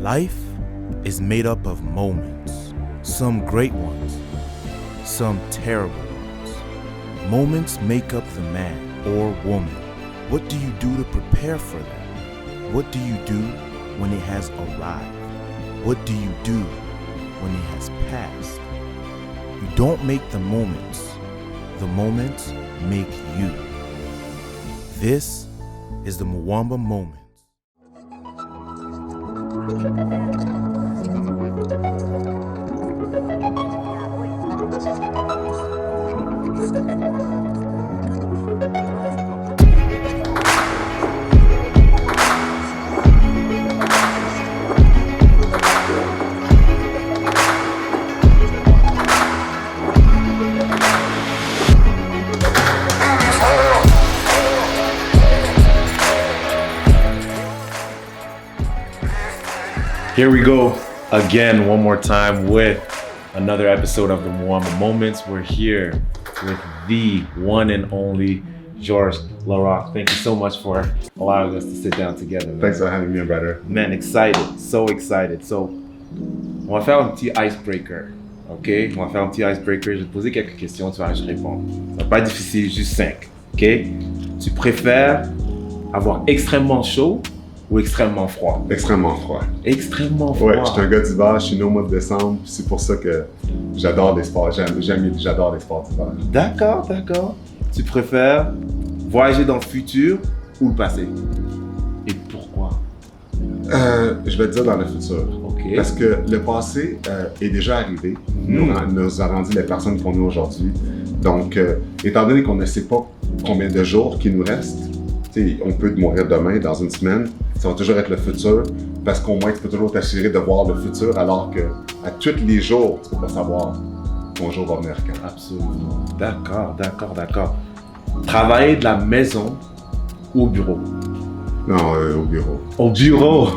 Life is made up of moments, some great ones, some terrible ones. Moments make up the man or woman. What do you do to prepare for that? What do you do when it has arrived? What do you do when it has passed? You don't make the moments make you. This is the Mwamba Moment. Here we go again, one more time with another episode of the Mwamba Moments. We're here with the one and only Georges Larocque. Thank you so much for allowing us to sit down together. Man. Thanks for having me, brother. Man, excited, so excited. So, on va faire un petit icebreaker, ok? On va faire un petit icebreaker. Je vais te poser quelques questions, tu vas juste répondre. Ça va pas être difficile, juste 5, ok? Tu préfères avoir extrêmement chaud ou extrêmement froid? Extrêmement froid. Extrêmement froid. Ouais, je suis un gars d'hiver, je suis né au mois de décembre, c'est pour ça que j'adore les sports, j'adore les sports d'hiver. D'accord. Tu préfères voyager dans le futur ou le passé? Et pourquoi? Je vais te dire dans le futur. Ok. Parce que le passé est déjà arrivé, nous a rendu les personnes qu'on est aujourd'hui. Donc, étant donné qu'on ne sait pas combien de jours qu'il nous reste, on peut mourir demain, dans une semaine, ça va toujours être le futur, parce qu'au moins tu peux toujours t'assurer de voir le futur, alors que à tous les jours, tu peux pas savoir ton jour va venir quand. Absolument. D'accord. Travailler de la maison ou au bureau? Non, au bureau. Au bureau?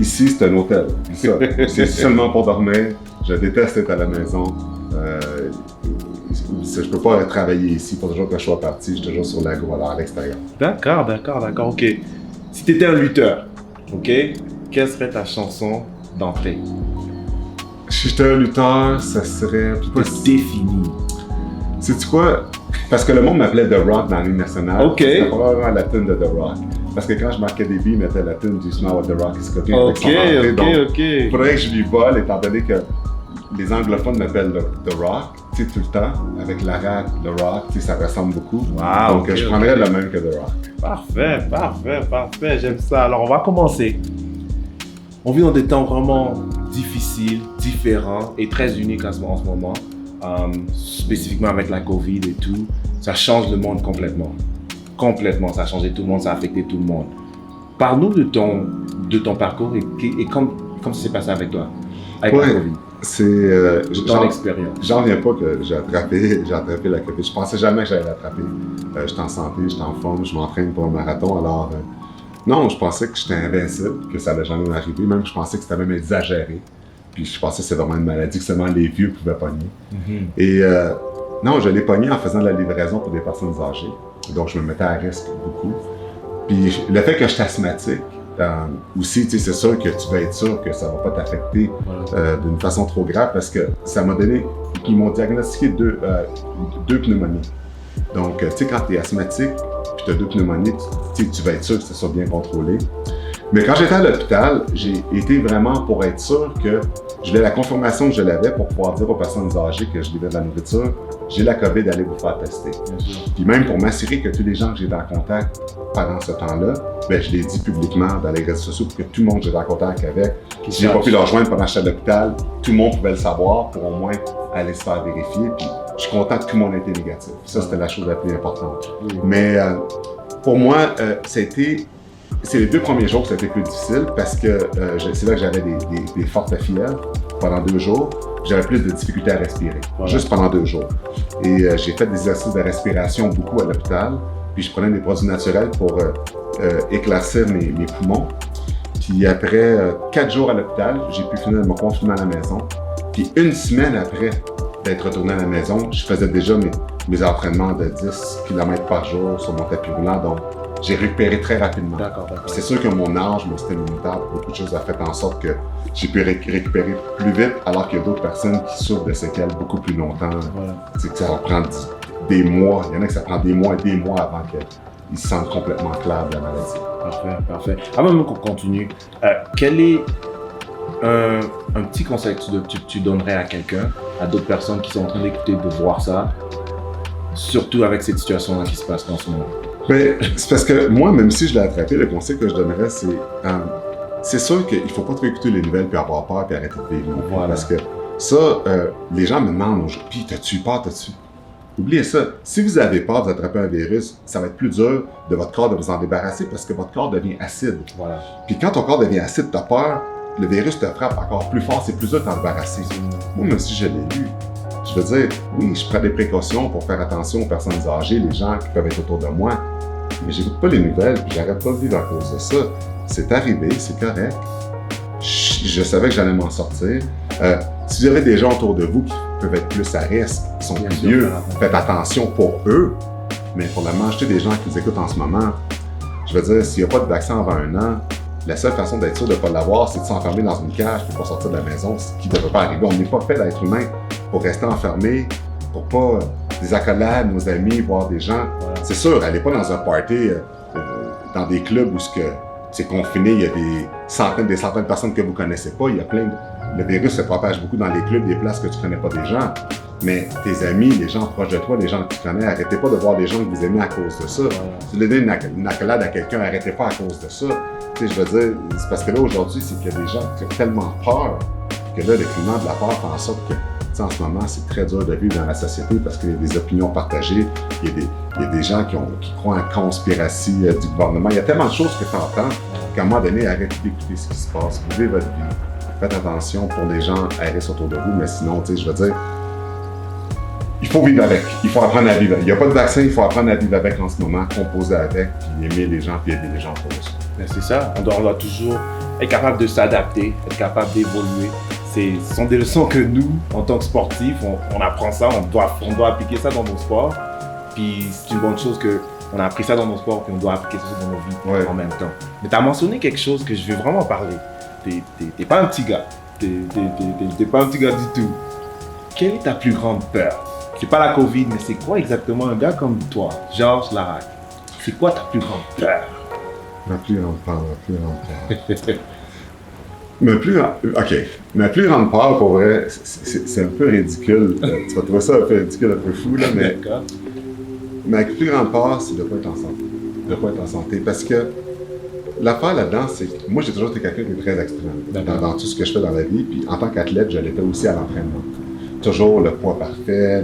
Ici, c'est un hôtel. Ça, c'est seulement pour dormir. Je déteste être à la maison. Je peux pas travailler ici. Pour toujours que je sois parti, je suis toujours sur l'agro, alors à l'extérieur. D'accord. Ok. Si tu étais un lutteur, ok, quelle serait ta chanson d'entrée? Si j'étais un lutteur, ça serait... Qui te définit. Sais-tu quoi? Parce que le monde m'appelait The Rock dans la Ligue nationale. Ok. C'était probablement la tune de The Rock. Parce que quand je marquais des billes, ils mettaient la tune du Smile with The Rock et Scorpion. Ok. Il faudrait que je lui vole, étant donné que les anglophones m'appellent The Rock, tu sais, tout le temps, avec l'arabe, The Rock, tu sais, ça ressemble beaucoup. Wow, donc, je prendrais le même que The Rock. Parfait, j'aime ça. Alors, on va commencer. On vit dans des temps vraiment difficiles, différents et très uniques en ce moment. Spécifiquement avec la COVID et tout. Ça change le monde complètement. Ça a changé tout le monde, ça a affecté tout le monde. Parle-nous de ton parcours et comment ça s'est passé avec toi, avec la COVID. C'est ton expérience. J'en reviens pas que j'ai attrapé la COVID. Je pensais jamais que j'allais l'attraper. J'étais en santé, j'étais en forme, je m'entraîne pour un marathon. Alors, non, je pensais que j'étais invincible, que ça allait jamais m'arriver. Même je pensais que c'était même exagéré. Puis je pensais que c'était vraiment une maladie que seulement les vieux pouvaient pogner. Mm-hmm. Et non, je l'ai pogné en faisant de la livraison pour des personnes âgées. Donc, je me mettais à risque beaucoup. Puis le fait que je suis asthmatique, aussi, tu sais, c'est sûr que tu vas être sûr que ça va pas t'affecter d'une façon trop grave, parce que ça m'a donné, ils m'ont diagnostiqué deux pneumonies. Donc, tu sais, quand tu es asthmatique, puis tu as 2 pneumonies, tu vas être sûr que ça soit bien contrôlé. Mais quand j'étais à l'hôpital, j'ai été vraiment pour être sûr que je voulais la confirmation que je l'avais pour pouvoir dire aux personnes âgées que je livrais de la nourriture, j'ai la COVID, allez vous faire tester. Puis même pour m'assurer que tous les gens que j'étais en contact pendant ce temps-là, ben, je l'ai dit publiquement dans les réseaux sociaux pour que tout le monde que j'étais en contact avec, j'ai pas pu le rejoindre pendant que j'étais à l'hôpital, tout le monde pouvait le savoir pour au moins aller se faire vérifier. Puis je suis content que tout le monde était négatif. Ça, c'était la chose la plus importante. Mais pour moi, c'est les 2 premiers jours que ça a été plus difficile, parce que c'est là que j'avais des fortes fièvres pendant 2 jours. J'avais plus de difficultés à respirer, juste pendant 2 jours. Et j'ai fait des exercices de respiration beaucoup à l'hôpital. Puis je prenais des produits naturels pour éclaircir mes poumons. Puis après 4 jours à l'hôpital, j'ai pu finir mon confinement à la maison. Puis 1 semaine après d'être retourné à la maison, je faisais déjà mes entraînements de 10 km par jour sur mon tapis roulant. Donc j'ai récupéré très rapidement. D'accord. C'est sûr que mon âge, mon système immunitaire, beaucoup de choses a fait en sorte que j'ai pu récupérer plus vite, alors qu'il y a d'autres personnes qui souffrent de séquelles beaucoup plus longtemps. Voilà. C'est que ça va prendre des mois. Il y en a que ça prend des mois et des mois avant qu'ils se sentent complètement clairs de la maladie. Parfait. Avant même qu'on continue, quel est un petit conseil que tu donnerais à quelqu'un, à d'autres personnes qui sont en train d'écouter, de voir ça, surtout avec cette situation-là qui se passe en ce moment? Mais c'est parce que moi, même si je l'ai attrapé, le conseil que je donnerais, c'est sûr qu'il ne faut pas trop écouter les nouvelles puis avoir peur puis arrêter de vivre. Voilà. Parce que ça, les gens me demandent aujourd'hui, t'as-tu peur, Oubliez ça. Si vous avez peur d'attraper un virus, ça va être plus dur de votre corps de vous en débarrasser parce que votre corps devient acide. Voilà. Puis quand ton corps devient acide, t'as peur, le virus te frappe encore plus fort, c'est plus dur de t'en débarrasser. Moi, même si je l'ai lu, je veux dire, oui, je prends des précautions pour faire attention aux personnes âgées, les gens qui peuvent être autour de moi, mais j'écoute pas les nouvelles, puis j'arrête pas de vivre à cause de ça. C'est arrivé, c'est correct. Je savais que j'allais m'en sortir. Si vous avez des gens autour de vous qui peuvent être plus à risque, qui sont plus vieux, faites attention pour eux. Mais pour la majorité des gens qui nous écoutent en ce moment, je veux dire, s'il n'y a pas de vaccin avant 1 an, la seule façon d'être sûr de ne pas l'avoir, c'est de s'enfermer dans une cage et de ne pas sortir de la maison, ce qui ne devrait pas arriver. On n'est pas fait d'être humain pour rester enfermé, pour pas des accolades, nos amis, voir des gens. Voilà. C'est sûr, allez pas dans un party, dans des clubs où c'est confiné, il y a des centaines de personnes que vous ne connaissez pas, il y a plein de... Le virus se propage beaucoup dans les clubs, des places que tu ne connais pas des gens. Mais tes amis, les gens proches de toi, les gens que tu connais, arrêtez pas de voir des gens que vous aimez à cause de ça. Si vous donnez une accolade à quelqu'un, arrêtez pas à cause de ça. Tu sais, je veux dire, c'est parce que là, aujourd'hui, c'est qu'il y a des gens qui ont tellement peur que là, le climat de la peur fait en sorte que, tu sais, en ce moment, c'est très dur de vivre dans la société parce qu'il y a des opinions partagées, il y a des gens qui croient en conspiratie du gouvernement. Il y a tellement de choses que tu entends qu'à un moment donné, arrêtez d'écouter ce qui se passe. Vivez votre vie. Faites attention pour les gens à risque autour de vous, mais sinon, tu sais, je veux dire, il faut vivre avec. Il faut apprendre à vivre. Il n'y a pas de vaccin, il faut apprendre à vivre avec en ce moment, composer avec, puis aimer les gens, puis aider les gens pour ça. Ben c'est ça, on doit toujours être capable de s'adapter, être capable d'évoluer. Ce sont des leçons que nous, en tant que sportifs, on apprend ça, on doit appliquer ça dans nos sports. Puis c'est une bonne chose qu'on a appris ça dans nos sports, puis on doit appliquer ça dans nos vies en même temps. Mais tu as mentionné quelque chose que je veux vraiment parler. T'es pas un petit gars. T'es pas un petit gars du tout. Quelle est ta plus grande peur? C'est pas la COVID, mais c'est quoi exactement un gars comme toi, Georges Larac? C'est quoi ta plus grande peur? Ma plus grande peur. Ma plus grande peur, pour vrai, c'est un peu ridicule. Tu vas trouver ça un peu ridicule, un peu fou, là, mais ma plus grande peur, c'est de ne pas être en santé. De ne pas être en santé. Parce que l'affaire là-dedans, c'est que moi, j'ai toujours été quelqu'un qui est très extrême dans tout ce que je fais dans la vie. Puis en tant qu'athlète, je l'étais aussi à l'entraînement. Toujours le poids parfait,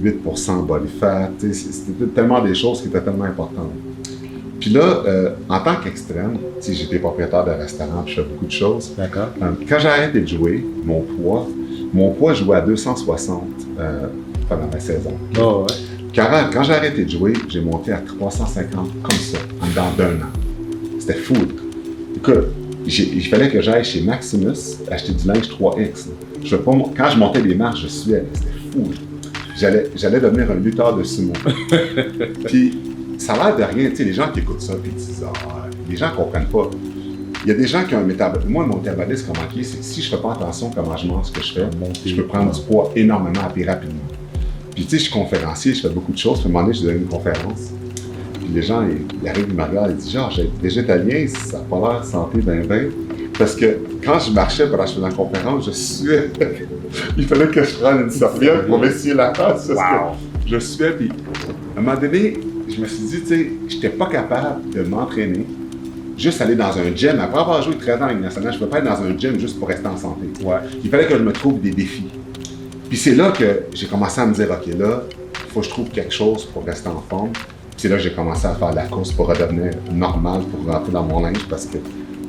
le 8% body fat. C'était tellement des choses qui étaient tellement importantes. Puis là, en tant qu'extrême, j'étais propriétaire de restaurant, puis je fais beaucoup de choses. D'accord. Quand j'ai arrêté de jouer, mon poids jouait à 260 pendant ma saison. Oh, ouais. Quand j'ai arrêté de jouer, j'ai monté à 350 comme ça, en dedans d'1 an. C'était fou. Écoute, il fallait que j'aille chez Maximus acheter du linge 3X. Quand je montais les marches, je suais. C'était fou. J'allais devenir un lutteur de sumo. Puis, ça a l'air de rien. Tu sais, les gens qui écoutent ça, puis ils disent « Ah, les gens ne comprennent pas. » Il y a des gens qui ont un métabolisme. Moi, mon métabolisme, comment il est, c'est que si je ne fais pas attention à comment je mange, ce que je fais, je peux prendre du poids énormément et rapidement. Puis, tu sais, je suis conférencier, je fais beaucoup de choses. Puis, à un moment donné, je donne une conférence. Puis, les gens, ils arrivent, ils me regardent, ils disent « Genre, j'ai été végétalien, ça n'a pas l'air santé ben. » Parce que quand je marchais pendant que je faisais la conférence, je suais. Il fallait que je prenne une serviette pour m'essuyer la face. Parce que je suais. Puis, à un moment donné, je me suis dit, tu sais, je n'étais pas capable de m'entraîner, juste aller dans un gym. Après avoir joué 13 ans à nationale, je ne peux pas être dans un gym juste pour rester en santé. Ouais. Il fallait que je me trouve des défis. Puis c'est là que j'ai commencé à me dire, OK, là, il faut que je trouve quelque chose pour rester en forme. Puis c'est là que j'ai commencé à faire la course pour redevenir normal, pour rentrer dans mon linge, parce que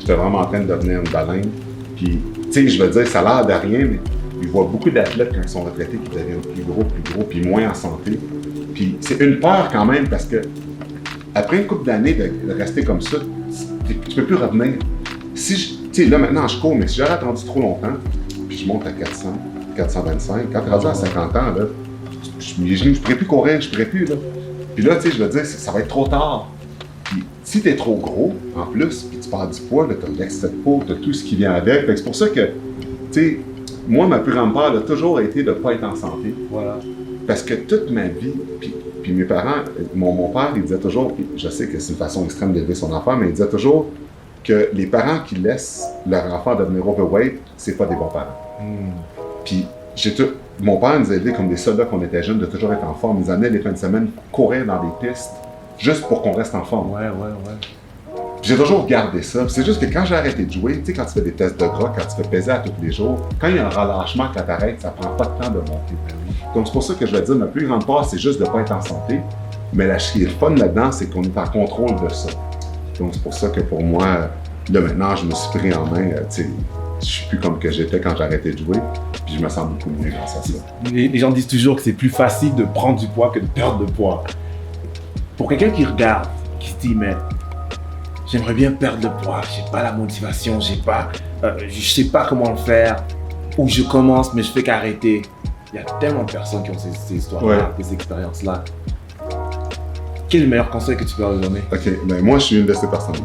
j'étais vraiment en train de devenir une baleine. Puis, tu sais, je veux dire, ça a l'air de rien, mais je vois beaucoup d'athlètes quand ils sont retraités qui deviennent plus gros, puis moins en santé. Puis c'est une peur quand même, parce que après une couple d'années de rester comme ça, tu peux plus revenir. Tu sais, là maintenant je cours, mais si j'aurais attendu trop longtemps, puis je monte à 400, 425, quand tu es rendu à 50 ans, là, je pourrais plus courir, je pourrais plus, là. Puis là, tu sais, je veux dire, ça va être trop tard. Puis Si t'es trop gros, en plus, puis tu perds du poids, là, t'as l'excès de peau, t'as tout ce qui vient avec. Fait que c'est pour ça que, tu sais, moi, ma plus grande peur a toujours été de ne pas être en santé. Voilà. Parce que toute ma vie, puis mes parents, mon père, il disait toujours, puis je sais que c'est une façon extrême d'élever son enfant, mais il disait toujours que les parents qui laissent leur enfant devenir overweight, c'est pas des bons parents. Puis mon père nous a aidés comme des soldats quand on était jeunes de toujours être en forme. Ils amenaient les fins de semaine courir dans des pistes juste pour qu'on reste en forme. Ouais. J'ai toujours gardé ça. C'est juste que quand j'ai arrêté de jouer, tu sais, quand tu fais des tests de gras, quand tu fais peser à tous les jours, quand il y a un relâchement, quand t'arrêtes, ça prend pas de temps de monter. Donc c'est pour ça que je vais dire, ma plus grande part, c'est juste de ne pas être en santé. Mais ce qui est fun là-dedans, c'est qu'on est en contrôle de ça. Donc c'est pour ça que pour moi, là maintenant, je me suis pris en main. Tu sais, je suis plus comme que j'étais quand j'ai arrêté de jouer. Puis je me sens beaucoup mieux grâce à ça. Les gens disent toujours que c'est plus facile de prendre du poids que de perdre de poids. Pour quelqu'un qui regarde, qui se dit, mais j'aimerais bien perdre le poids, j'ai pas la motivation, je sais pas comment le faire, ou je commence mais je fais qu'arrêter. Il y a tellement de personnes qui ont ces histoires-là, ces expériences-là. Quel est le meilleur conseil que tu peux leur donner? OK, ben moi je suis une de ces personnes.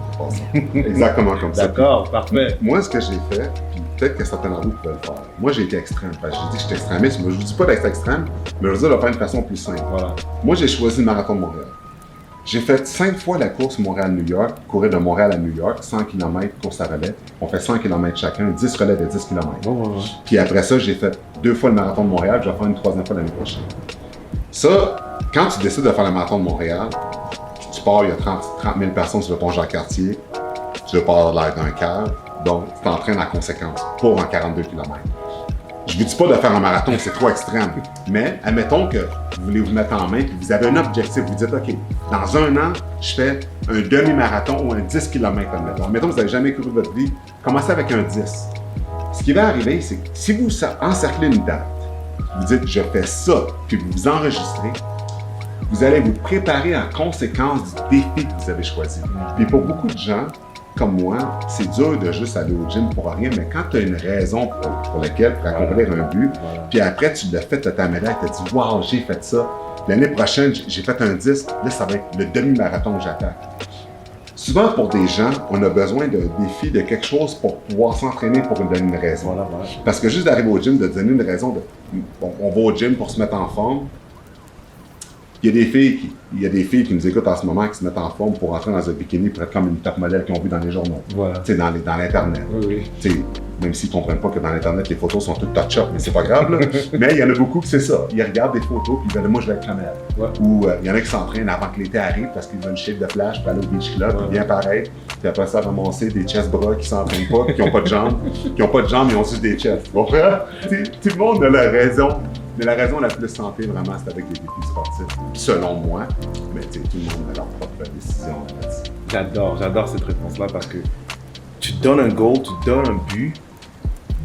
Exactement comme ça. D'accord, parfait. Moi ce que j'ai fait, puis peut-être que certains d'entre vous pouvaient le faire. Moi j'ai été extrême, parce que je dis que je suis extrémiste, mais je vous dis pas d'être extrême, mais je veux dire de le faire d'une façon plus simple. Voilà. Moi j'ai choisi le marathon de Montréal. J'ai fait 5 fois la course Montréal-New York, courir de Montréal à New York, 100 km, course à relais. On fait 100 km chacun, 10 relais de 10 km. Puis après ça, j'ai fait 2 fois le marathon de Montréal, je vais faire une 3e fois l'année prochaine. Ça, quand tu décides de faire le marathon de Montréal, tu pars, il y a 30 000 personnes sur le pont Jacques-Cartier, tu pars l'air d'un cave, donc tu t'entraînes en conséquence pour en 42 km. Je ne vous dis pas de faire un marathon, c'est trop extrême. Mais admettons que vous voulez vous mettre en main et vous avez un objectif. Vous dites, OK, dans 1 an, je fais un demi-marathon ou un 10 km. Admettons que vous n'avez jamais couru votre vie, commencez avec un 10. Ce qui va arriver, c'est que si vous encerclez une date, vous dites, je fais ça, puis vous vous enregistrez, vous allez vous préparer en conséquence du défi que vous avez choisi. Puis pour beaucoup de gens, comme moi, c'est dur de juste aller au gym pour rien, mais quand tu as une raison pour laquelle, pour accomplir un but, puis après tu l'as fait, tu as ta médaille, tu as dit « Wow, j'ai fait ça ». L'année prochaine, j'ai fait un 10, là ça va être le demi-marathon que j'attaque. Souvent pour des gens, on a besoin d'un défi, de quelque chose pour pouvoir s'entraîner pour une donner une raison. Parce que juste d'arriver au gym, de donner une raison, on va au gym pour se mettre en forme. Il y a des filles qui nous écoutent en ce moment qui se mettent en forme pour entrer dans un bikini pour être comme une top modèle qu'ils ont vu dans les journaux. Voilà. Tu sais, dans l'Internet. Oui. Tu sais, même s'ils ne comprennent pas que dans l'Internet, les photos sont toutes touch-up, mais c'est pas grave, là. Mais il y en a beaucoup qui c'est ça. Ils regardent des photos puis ils disent « Moi, je vais être comme elle. Ouais. » Ou il y en a qui s'entraînent avant que l'été arrive parce qu'ils veulent une shape de flash pour aller au beach club, puis bien pareil. Puis après ça, ramasser des chest bras qui s'entraînent pas, qui n'ont pas de jambes. Qui n'ont pas de jambes, ils ont juste des chests. Tu comprends? Tout le monde a la raison. Mais la raison la plus santé, vraiment, c'est avec les défis sportifs. Selon moi, mais tout le monde a leur propre décision. J'adore cette réponse-là parce que tu te donnes un goal, tu te donnes un but,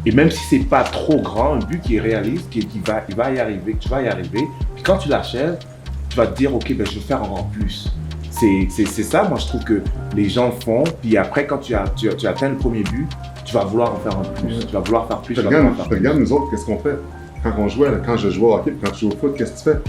et même si c'est pas trop grand, un but qui est réaliste, il va y arriver, tu vas y arriver, puis quand tu l'achèves, tu vas te dire, OK, ben, je vais faire encore plus. C'est ça, moi, je trouve que les gens font, puis après, quand tu atteins le premier but, tu vas vouloir en faire un plus, tu vas vouloir faire plus, Regarde nous autres, qu'est-ce qu'on fait? Quand je joue au hockey, quand tu joues au foot, qu'est-ce que tu fais?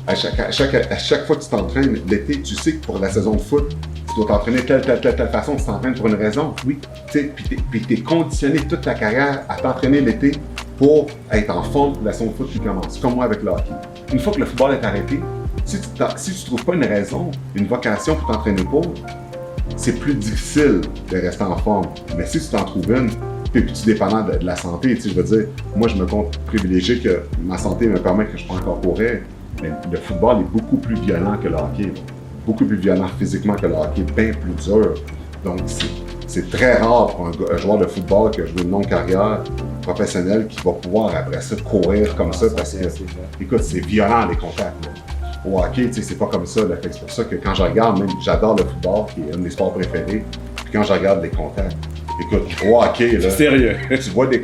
À chaque fois que tu t'entraînes l'été, tu sais que pour la saison de foot, tu dois t'entraîner de telle façon, tu t'entraînes pour une raison. Oui. Puis tu es conditionné toute ta carrière à t'entraîner l'été pour être en forme pour la saison de foot qui commence. Comme moi avec le hockey. Une fois que le football est arrêté, si tu ne trouves pas une raison, une vocation pour t'entraîner pour, c'est plus difficile de rester en forme. Mais si tu t'en trouves une, puis tout dépendant de la santé, je veux dire, moi je me compte privilégié que ma santé me permet que je peux encore courir, mais le football est beaucoup plus violent que le hockey, beaucoup plus violent physiquement que le hockey, bien plus dur. Donc c'est très rare pour un joueur de football qui a joué une longue carrière professionnelle qui va pouvoir après ça courir comme ça parce que, écoute, c'est violent les contacts. Là. Au hockey, c'est pas comme ça. Là. C'est pour ça que quand je regarde, même j'adore le football, qui est un de mes sports préférés, puis quand je regarde les contacts, écoute, au hockey, là, sérieux. tu vois des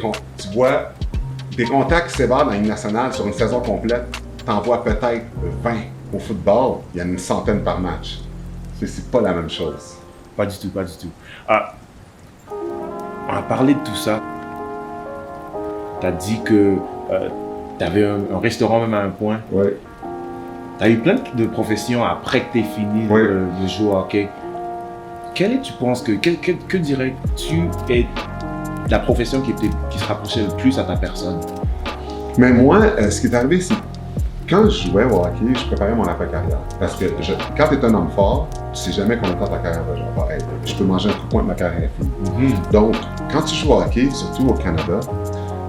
contacts sévères dans une nationale sur une saison complète, t'en vois peut-être 20. Au football, il y en a une centaine par match. C'est pas la même chose. Pas du tout. On a parlé de tout ça. T'as dit que t'avais un restaurant même à un point. Oui. T'as eu plein de professions après que t'aies fini de jouer au hockey. tu penses que dirais-tu est la profession qui se rapprochait le plus à ta personne? Mais moi, ce qui est arrivé, c'est quand je jouais au hockey, je préparais mon après-carrière. Parce que quand tu es un homme fort, tu sais jamais combien de temps ta carrière va être. Je peux manger un coup de poing de ma carrière est finie. Donc, quand tu joues au hockey, surtout au Canada,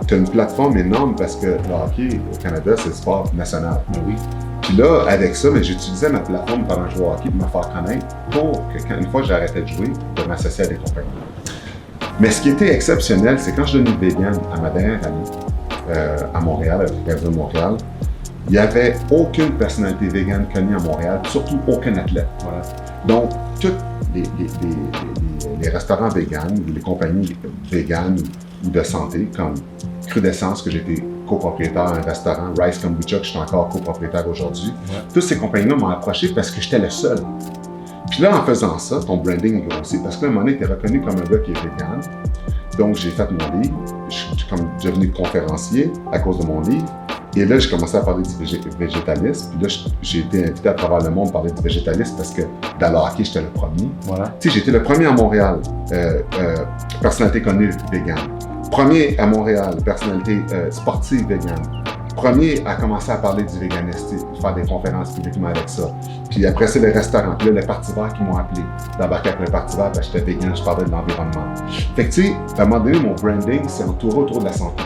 tu as une plateforme énorme parce que le hockey au Canada, c'est le sport national. Oui. Puis là, avec ça, j'utilisais ma plateforme pendant que je jouais au hockey pour me faire connaître pour que, une fois que j'arrêtais de jouer, de m'associer à des compagnies. Mais ce qui était exceptionnel, c'est quand je devenais vegan à ma dernière année, à Montréal, avec le Canada de Montréal, il n'y avait aucune personnalité végane connue à Montréal, surtout aucun athlète. Voilà. Donc, tous les restaurants véganes, les compagnies véganes ou de santé, comme Crudescence, que j'étais copropriétaire d'un restaurant, Rice Kombucha, que je suis encore copropriétaire aujourd'hui, toutes ces compagnies-là m'ont approché parce que j'étais le seul. Puis là, en faisant ça, ton branding grossit, parce que là, à un moment donné, tu es reconnu comme un gars qui est vegan. Donc, j'ai fait mon livre, je suis comme devenu conférencier à cause de mon livre. Et là, j'ai commencé à parler du végétalisme. Puis là, j'ai été invité à travers le monde à parler du végétalisme parce que dans le hockey, j'étais le premier. Voilà. Tu sais, j'étais le premier à Montréal, personnalité connue végane. Premier à Montréal, personnalité sportive végane. Premier à commencer à parler du véganisme, faire des conférences publiquement avec ça. Puis après, c'est le restaurant. Puis là, les Parti vert qui m'ont appelé d'embarquer avec le Parti vert parce que j'étais vegan, je parlais de l'environnement. Fait que tu sais, à un moment donné, mon branding s'est entouré autour de la santé.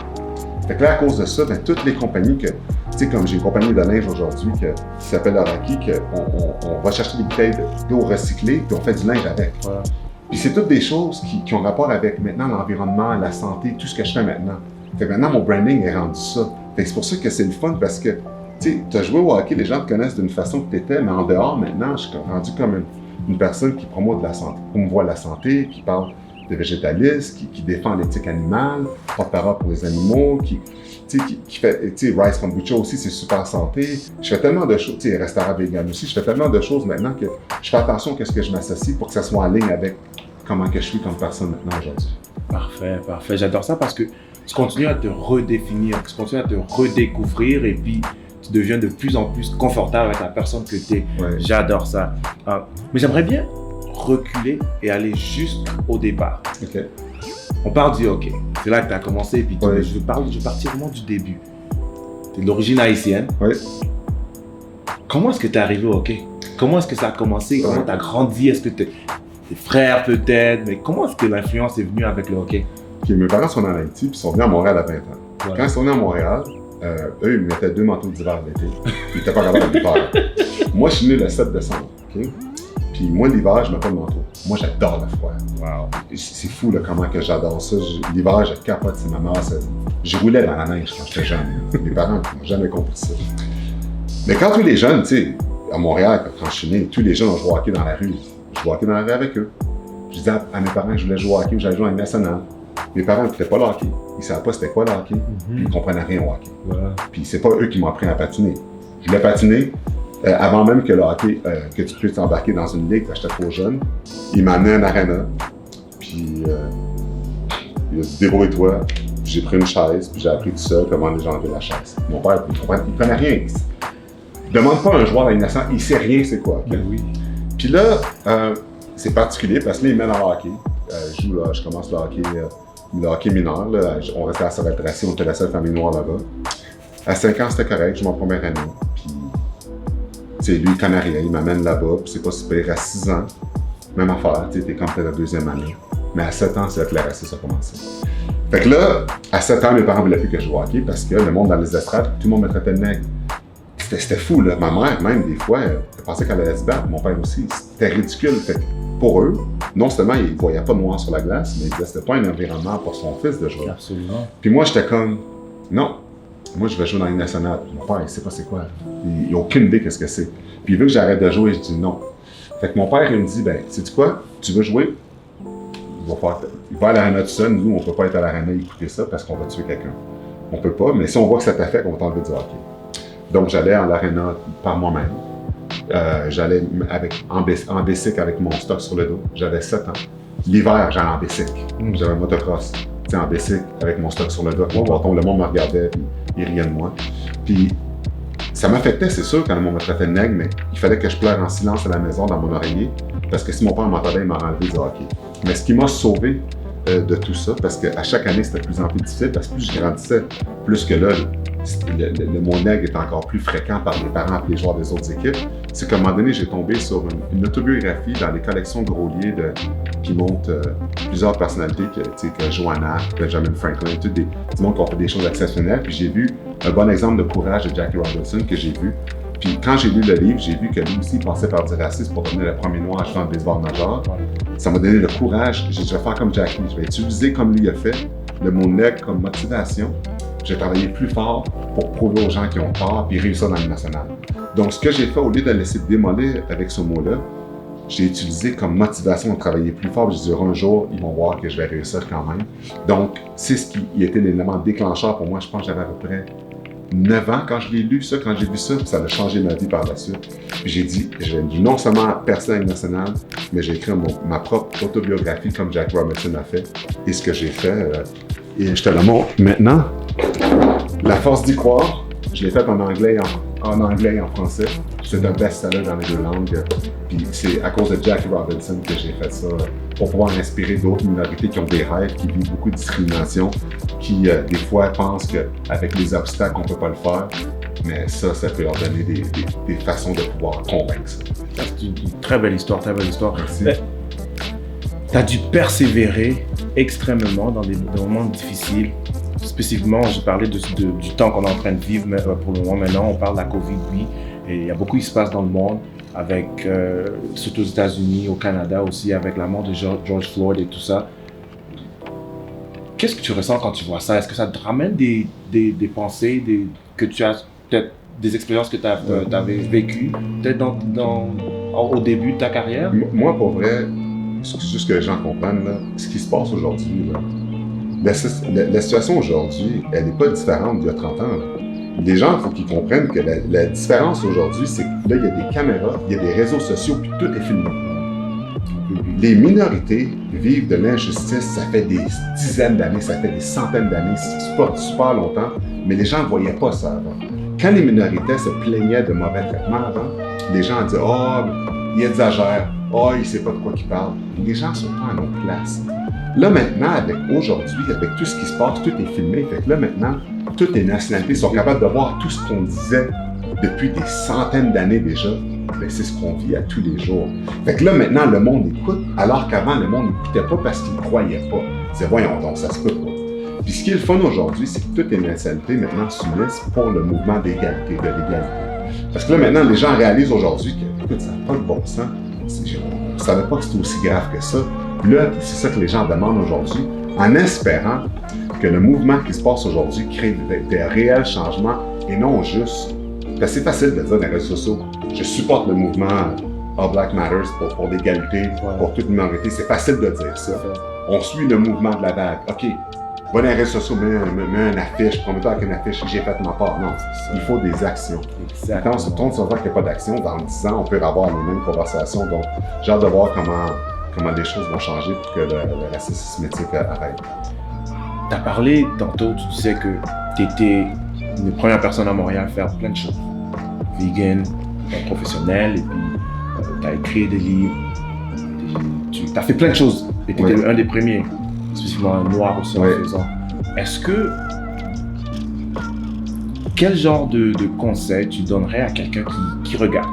Fait que là, à cause de ça, toutes les compagnies que, tu sais, comme j'ai une compagnie de linge aujourd'hui qui s'appelle Araki, qu'on va chercher des bouteilles d'eau recyclée, puis on fait du linge avec. Voilà. Puis c'est toutes des choses qui ont rapport avec maintenant l'environnement, la santé, tout ce que je fais maintenant. Fait que maintenant, mon branding est rendu ça. Fait que c'est pour ça que c'est le fun parce que, tu sais, tu as joué au hockey, les gens te connaissent d'une façon que tu étais, mais en dehors, maintenant, je suis rendu comme une personne qui promeut de la santé, promouvoit la santé, qui parle de végétalistes, qui défend l'éthique animale, porte-parole pour les animaux, qui fait, tu sais, Rice Kombucha aussi, c'est super santé. Je fais tellement de choses, tu sais, restaurant vegan aussi, je fais tellement de choses maintenant que je fais attention à ce que je m'associe pour que ça soit en ligne avec comment que je suis comme personne maintenant aujourd'hui. Parfait, parfait. J'adore ça parce que tu continues à te redéfinir, tu continues à te redécouvrir et puis tu deviens de plus en plus confortable avec la personne que tu es. Ouais. J'adore ça. Mais j'aimerais bien reculer et aller juste au départ. Okay. On parle du hockey. C'est là que tu as commencé. Puis je vais partir vraiment du début. Tu es d'origine haïtienne. Oui. Comment est-ce que tu es arrivé au hockey? Comment est-ce que ça a commencé? Comment tu as grandi? Est-ce que tes frères peut-être? Mais comment est-ce que l'influence est venue avec le hockey? Okay, mes parents sont en Haïti puis sont venus à Montréal à 20 ans. Ouais. Quand ils sont venus à Montréal, eux, ils mettaient 2 manteaux d'hiver l'été. Ils n'étaient pas capables de l'hiver. Moi, je suis né le 7 décembre. Okay? Puis moi, l'hiver, je mets pas de manteau. Moi, j'adore le froid. Wow. C'est fou là, comment que j'adore ça. L'hiver, je capote. C'est ma mère. Je roulais dans la neige quand j'étais jeune. Mes parents n'ont jamais compris ça. Mais quand tous les jeunes, tu sais, à Montréal, quand je suis né, tous les jeunes ont joué au hockey dans la rue. Je jouais au hockey dans la rue avec eux. Je disais à mes parents que je voulais jouer au hockey ou j'allais jouer en national. Mes parents n'écoutaient pas le hockey. Ils ne savaient pas c'était quoi le hockey. Puis ils ne comprenaient rien au hockey. Puis c'est pas eux qui m'ont appris à patiner. Je voulais patiner. Avant même que le hockey, que tu puisses t'embarquer dans une ligue quand j'étais trop jeune, il m'a amené à un arena, puis il a dit « débrouille-toi ». J'ai pris une chaise, puis j'ai appris tout seul comment les gens enlevaient la chaise. Mon père, il ne connaît rien. Demande pas à un joueur à la naissance, il sait rien c'est quoi. Okay? Oui. Puis là, c'est particulier parce que là, il met dans le hockey. Je commence le hockey mineur. Là, on restait à Sorel-Tracy, on était la seule famille noire là-bas. À 5 ans, c'était correct, je suis en première année. Lui, il connaît rien, il m'amène là-bas, puis c'est pas super. À 6 ans, même affaire, t'es comme peut-être la 2e année. Mais à 7 ans, c'est là que le racisme a commencé. Fait que là, à 7 ans, mes parents voulaient plus que je joue au hockey parce que le monde dans les estrades, tout le monde me traitait de nègre. C'était fou, là. Ma mère, même, des fois, elle pensait qu'elle allait se battre. Mon père aussi. C'était ridicule. Fait que pour eux, non seulement ils ne voyaient pas de noir sur la glace, mais ils disaient que c'était pas un environnement pour son fils de jouer. Absolument. Puis moi, j'étais comme, non. Moi, je vais jouer dans la Ligue nationale. Mon père, il sait pas c'est quoi. Il n'a aucune idée qu'est-ce que c'est. Puis il veut que j'arrête de jouer, je dis non. Fait que mon père, il me dit, sais-tu quoi? Tu veux jouer? Il va à l'arena tout seul. Nous, on peut pas être à l'arena et écouter ça parce qu'on va tuer quelqu'un. On peut pas, mais si on voit que ça t'affecte, on va t'enlever du hockey. Donc, j'allais à l'arena par moi-même. J'allais en bicycle avec mon stock sur le dos. J'avais 7 ans. L'hiver, j'allais en bicycle. J'avais un motocross. En bicycle avec mon stock sur le dos, mon bâton, le monde me regardait, puis il riait de moi. Puis Ça m'affectait, c'est sûr, quand le monde me traitait de nègre, mais il fallait que je pleure en silence à la maison dans mon oreiller, parce que si mon père m'entendait, il m'aurait enlevé du hockey. Mais ce qui m'a sauvé de tout ça, parce qu'à chaque année, c'était de plus en plus difficile, parce que plus je grandissais, plus que là, le mot nègre est encore plus fréquent par les parents et les joueurs des autres équipes, c'est qu'à un moment donné, j'ai tombé sur une autobiographie dans les collections Grolier qui montre plusieurs personnalités, que Joanna, Benjamin Franklin, tout du monde qui ont fait des choses exceptionnelles. Puis j'ai vu un bon exemple de courage de Jackie Robinson que j'ai vu. Puis quand j'ai lu le livre, j'ai vu que lui aussi passait par du racisme pour devenir le premier noir à jouer en baseball major. Ça m'a donné le courage. J'ai dit, je vais faire comme Jackie. Je vais utiliser comme lui a fait le mot nègre comme motivation. J'ai travaillé plus fort pour prouver aux gens qui ont tort puis réussir dans le national. Donc, ce que j'ai fait, au lieu de laisser démolir avec ce mot-là, j'ai utilisé comme motivation de travailler plus fort. Je disais, un jour, ils vont voir que je vais réussir quand même. Donc, c'est ce qui était l'élément déclencheur pour moi. Je pense que j'avais à peu près 9 ans quand je l'ai lu, ça, quand j'ai vu ça, puis ça a changé ma vie par la suite. Puis j'ai dit, je vais non seulement percer à nationale, mais j'ai écrit ma propre autobiographie comme Jack Robinson a fait. Et ce que j'ai fait, et je te le montre maintenant. La force d'y croire, je l'ai faite en anglais et en français. C'est un best-seller dans les deux langues. Puis c'est à cause de Jackie Robinson que j'ai fait ça, pour pouvoir inspirer d'autres minorités qui ont des rêves, qui vivent beaucoup de discrimination, qui des fois pensent qu'avec les obstacles, on ne peut pas le faire. Mais ça peut leur donner des façons de pouvoir convaincre ça. C'est une très belle histoire, très belle histoire. Merci. Tu as dû persévérer extrêmement dans des moments difficiles. Spécifiquement, j'ai parlé du temps qu'on est en train de vivre pour le moment. Maintenant, on parle de la COVID, oui. Et il y a beaucoup qui se passe dans le monde, avec, surtout aux États-Unis, au Canada aussi, avec la mort de George Floyd et tout ça. Qu'est-ce que tu ressens quand tu vois ça? Est-ce que ça te ramène des pensées, que tu as peut-être des expériences que tu avais vécues, peut-être au début de ta carrière? Moi, pour vrai, c'est juste que les gens comprennent, là, ce qui se passe aujourd'hui, là, la situation aujourd'hui, elle n'est pas différente d'il y a 30 ans. Là. Les gens, il faut qu'ils comprennent que la différence aujourd'hui, c'est que là, il y a des caméras, il y a des réseaux sociaux, puis tout est filmé. Les minorités vivent de l'injustice, ça fait des dizaines d'années, ça fait des centaines d'années, c'est pas super longtemps, mais les gens ne voyaient pas ça avant. Quand les minorités se plaignaient de mauvais traitements avant, les gens disaient « Oh, il exagère, oh, il ne sait pas de quoi il parle ». Les gens ne sont pas à nos places. Là, maintenant, aujourd'hui, avec tout ce qui se passe, tout est filmé. Fait que là, maintenant, toutes les nationalités sont capables de voir tout ce qu'on disait depuis des centaines d'années déjà. Ben, c'est ce qu'on vit à tous les jours. Fait que là, maintenant, le monde écoute, alors qu'avant, le monde n'écoutait pas parce qu'il ne croyait pas. C'est voyons donc, ça se peut pas. Puis ce qui est le fun aujourd'hui, c'est que toutes les nationalités maintenant s'unissent pour le mouvement d'égalité, de l'égalité. Parce que là, maintenant, les gens réalisent aujourd'hui que, écoute, ça n'a pas de bon sens. On ne savait pas que c'était aussi grave que ça. Là, c'est ça que les gens demandent aujourd'hui, en espérant que le mouvement qui se passe aujourd'hui crée des réels changements et non juste. Parce que c'est facile de dire dans les réseaux sociaux, je supporte le mouvement All Black Matters pour l'égalité, pour toute minorité. C'est facile de dire ça. On suit le mouvement de la vague. OK, va dans les réseaux sociaux, mets une affiche, promets-toi avec une affiche, j'ai fait ma part. Non, il faut des actions. Quand on se tourne sur le fait qu'il n'y a pas d'action, dans 10 ans, on peut avoir les mêmes conversations. Donc, j'ai hâte de voir comment les choses vont changer pour que le racisme systématique arrête. Tu as parlé tantôt, tu disais que tu étais une première personne à Montréal à faire plein de choses. Vegan, professionnel, et puis tu as écrit des livres, tu as fait plein de choses. Et tu étais un des premiers, spécifiquement un noir aussi en faisant. Est-ce que. Quel genre de conseil tu donnerais à quelqu'un qui regarde?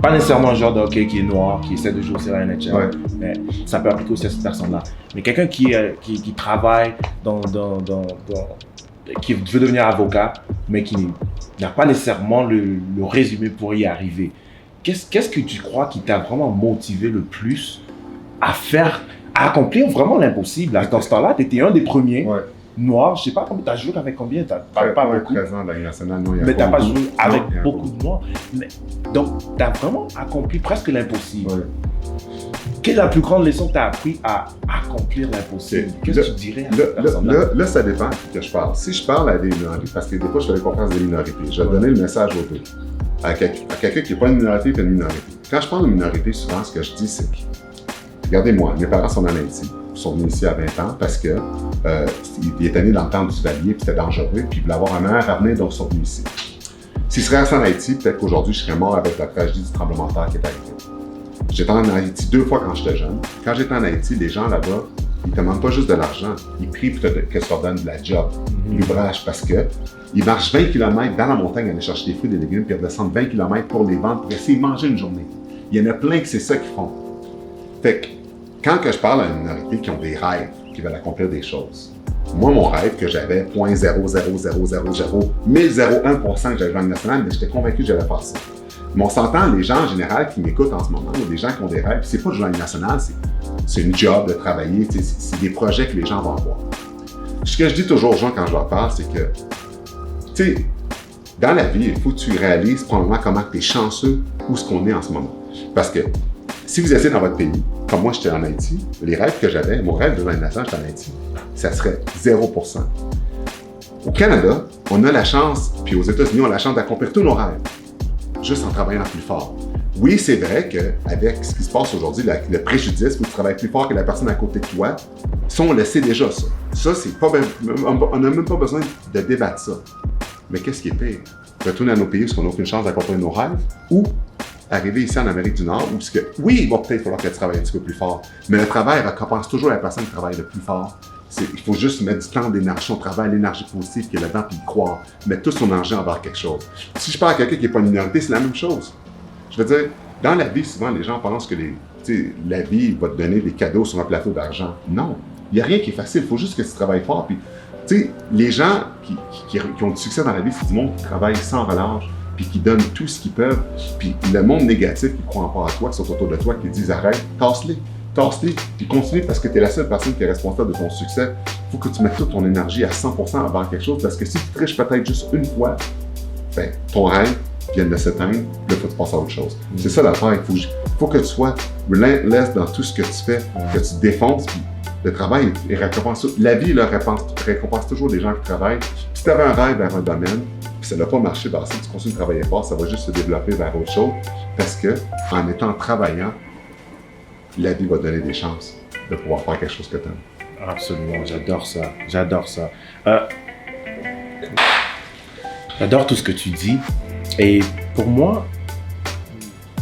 Pas nécessairement un genre de hockey qui est noir, qui essaie de jouer au NHL, mais ça peut appliquer aussi à cette personne-là. Mais quelqu'un qui travaille qui veut devenir avocat, mais qui n'a pas nécessairement le résumé pour y arriver. Qu'est-ce que tu crois qui t'a vraiment motivé le plus à accomplir vraiment l'impossible? Dans ce temps-là, tu étais un des premiers. Noirs, je sais pas combien, tu as joué avec combien, tu n'as pas beaucoup. 13 ans de la Ligue nationale, non, mais tu n'as pas joué avec beaucoup de noirs. Donc, tu as vraiment accompli presque l'impossible. Quelle est la plus grande leçon que tu as appris à accomplir l'impossible? Qu'est-ce que tu dirais à cette personne-là? Là, ça dépend de qui je parle. Si je parle à des minorités, parce que des fois, je fais des conférences des minorités, je vais donner le message aux deux. À quelqu'un qui n'est pas une minorité, puis une minorité. Quand je parle de minorité, souvent, ce que je dis, c'est que, regardez-moi, mes parents sont en Haïti. Ils sont venus ici à 20 ans parce que il était né dans le temps du Valier, puis c'était dangereux, puis ils voulaient avoir un meilleur avenir, donc ils sont venus ici. S'il serait resté en Haïti, peut-être qu'aujourd'hui, je serais mort avec la tragédie du tremblement de terre qui est arrivé. J'étais en Haïti 2 fois quand j'étais jeune. Quand j'étais en Haïti, les gens là-bas, ils ne demandent pas juste de l'argent. Ils prient pour que ça leur donne de la job, l'ouvrage, parce que ils marchent 20 km dans la montagne, aller chercher des fruits et des légumes, puis ils redescendent 20 km pour les vendre, pour essayer de manger une journée. Il y en a plein que c'est ça qu'ils font. Fait que, quand que je parle à une minorité qui ont des rêves, qui veulent accomplir des choses, moi, mon rêve que j'avais 0.0000001% que j'avais joué en national, mais j'étais convaincu que j'allais faire ça. Mais on s'entend, les gens en général qui m'écoutent en ce moment, ou des gens qui ont des rêves, c'est pas de jouer en national, c'est une job de travailler, c'est des projets que les gens vont avoir. Ce que je dis toujours aux gens quand je leur parle, c'est que, tu sais, dans la vie, il faut que tu réalises probablement comment tu es chanceux où ce qu'on est en ce moment. Parce que si vous essayez dans votre pays, comme moi j'étais en Haïti, les rêves que j'avais, mon rêve de jouer en national, j'étais en Haïti, ça serait 0%. Au Canada, on a la chance, puis aux États-Unis, on a la chance d'accomplir tous nos rêves, juste en travaillant plus fort. Oui, c'est vrai qu'avec ce qui se passe aujourd'hui, le préjudice, où tu travailles plus fort que la personne à côté de toi, ça, on le sait déjà, ça. Ça, c'est pas on n'a même pas besoin de débattre ça. Mais qu'est-ce qui est pire? Retourner à nos pays où on n'a aucune chance d'accomplir nos rêves, ou arriver ici en Amérique du Nord, où oui, il va peut-être falloir qu'elle travaille un petit peu plus fort, mais le travail récompense toujours la personne qui travaille le plus fort. Il faut juste mettre du temps, d'énergie au travail, l'énergie positive qui est là-dedans, puis y croire. Mettre tout son argent envers quelque chose. Si je parle à quelqu'un qui n'est pas une minorité, c'est la même chose. Je veux dire, dans la vie, souvent, les gens pensent que la vie va te donner des cadeaux sur un plateau d'argent. Non, il n'y a rien qui est facile. Il faut juste que tu travailles fort. Puis, les gens qui ont du succès dans la vie, c'est du monde qui travaille sans relâche, puis qui donnent tout ce qu'ils peuvent. Puis le monde négatif qui croit pas à toi, qui sont autour de toi, qui disent arrête, tasse-les, puis continue parce que tu es la seule personne qui est responsable de ton succès. Il faut que tu mettes toute ton énergie à 100% envers quelque chose, parce que si tu triches peut-être juste une fois, ben, ton rêve vient de s'éteindre, là, il faut que tu passes à autre chose. C'est ça l'affaire. Il faut que tu sois relentless dans tout ce que tu fais, que tu défonces, puis le travail est récompensé. La vie récompense toujours les gens qui travaillent. Si tu avais un rêve vers un domaine, puis ça n'a pas marché, ben, si tu continues de travailler fort, ça va juste se développer vers autre chose, parce que en étant travaillant, la vie va te donner des chances de pouvoir faire quelque chose que tu aimes. Absolument, j'adore ça. J'adore tout ce que tu dis. Et pour moi,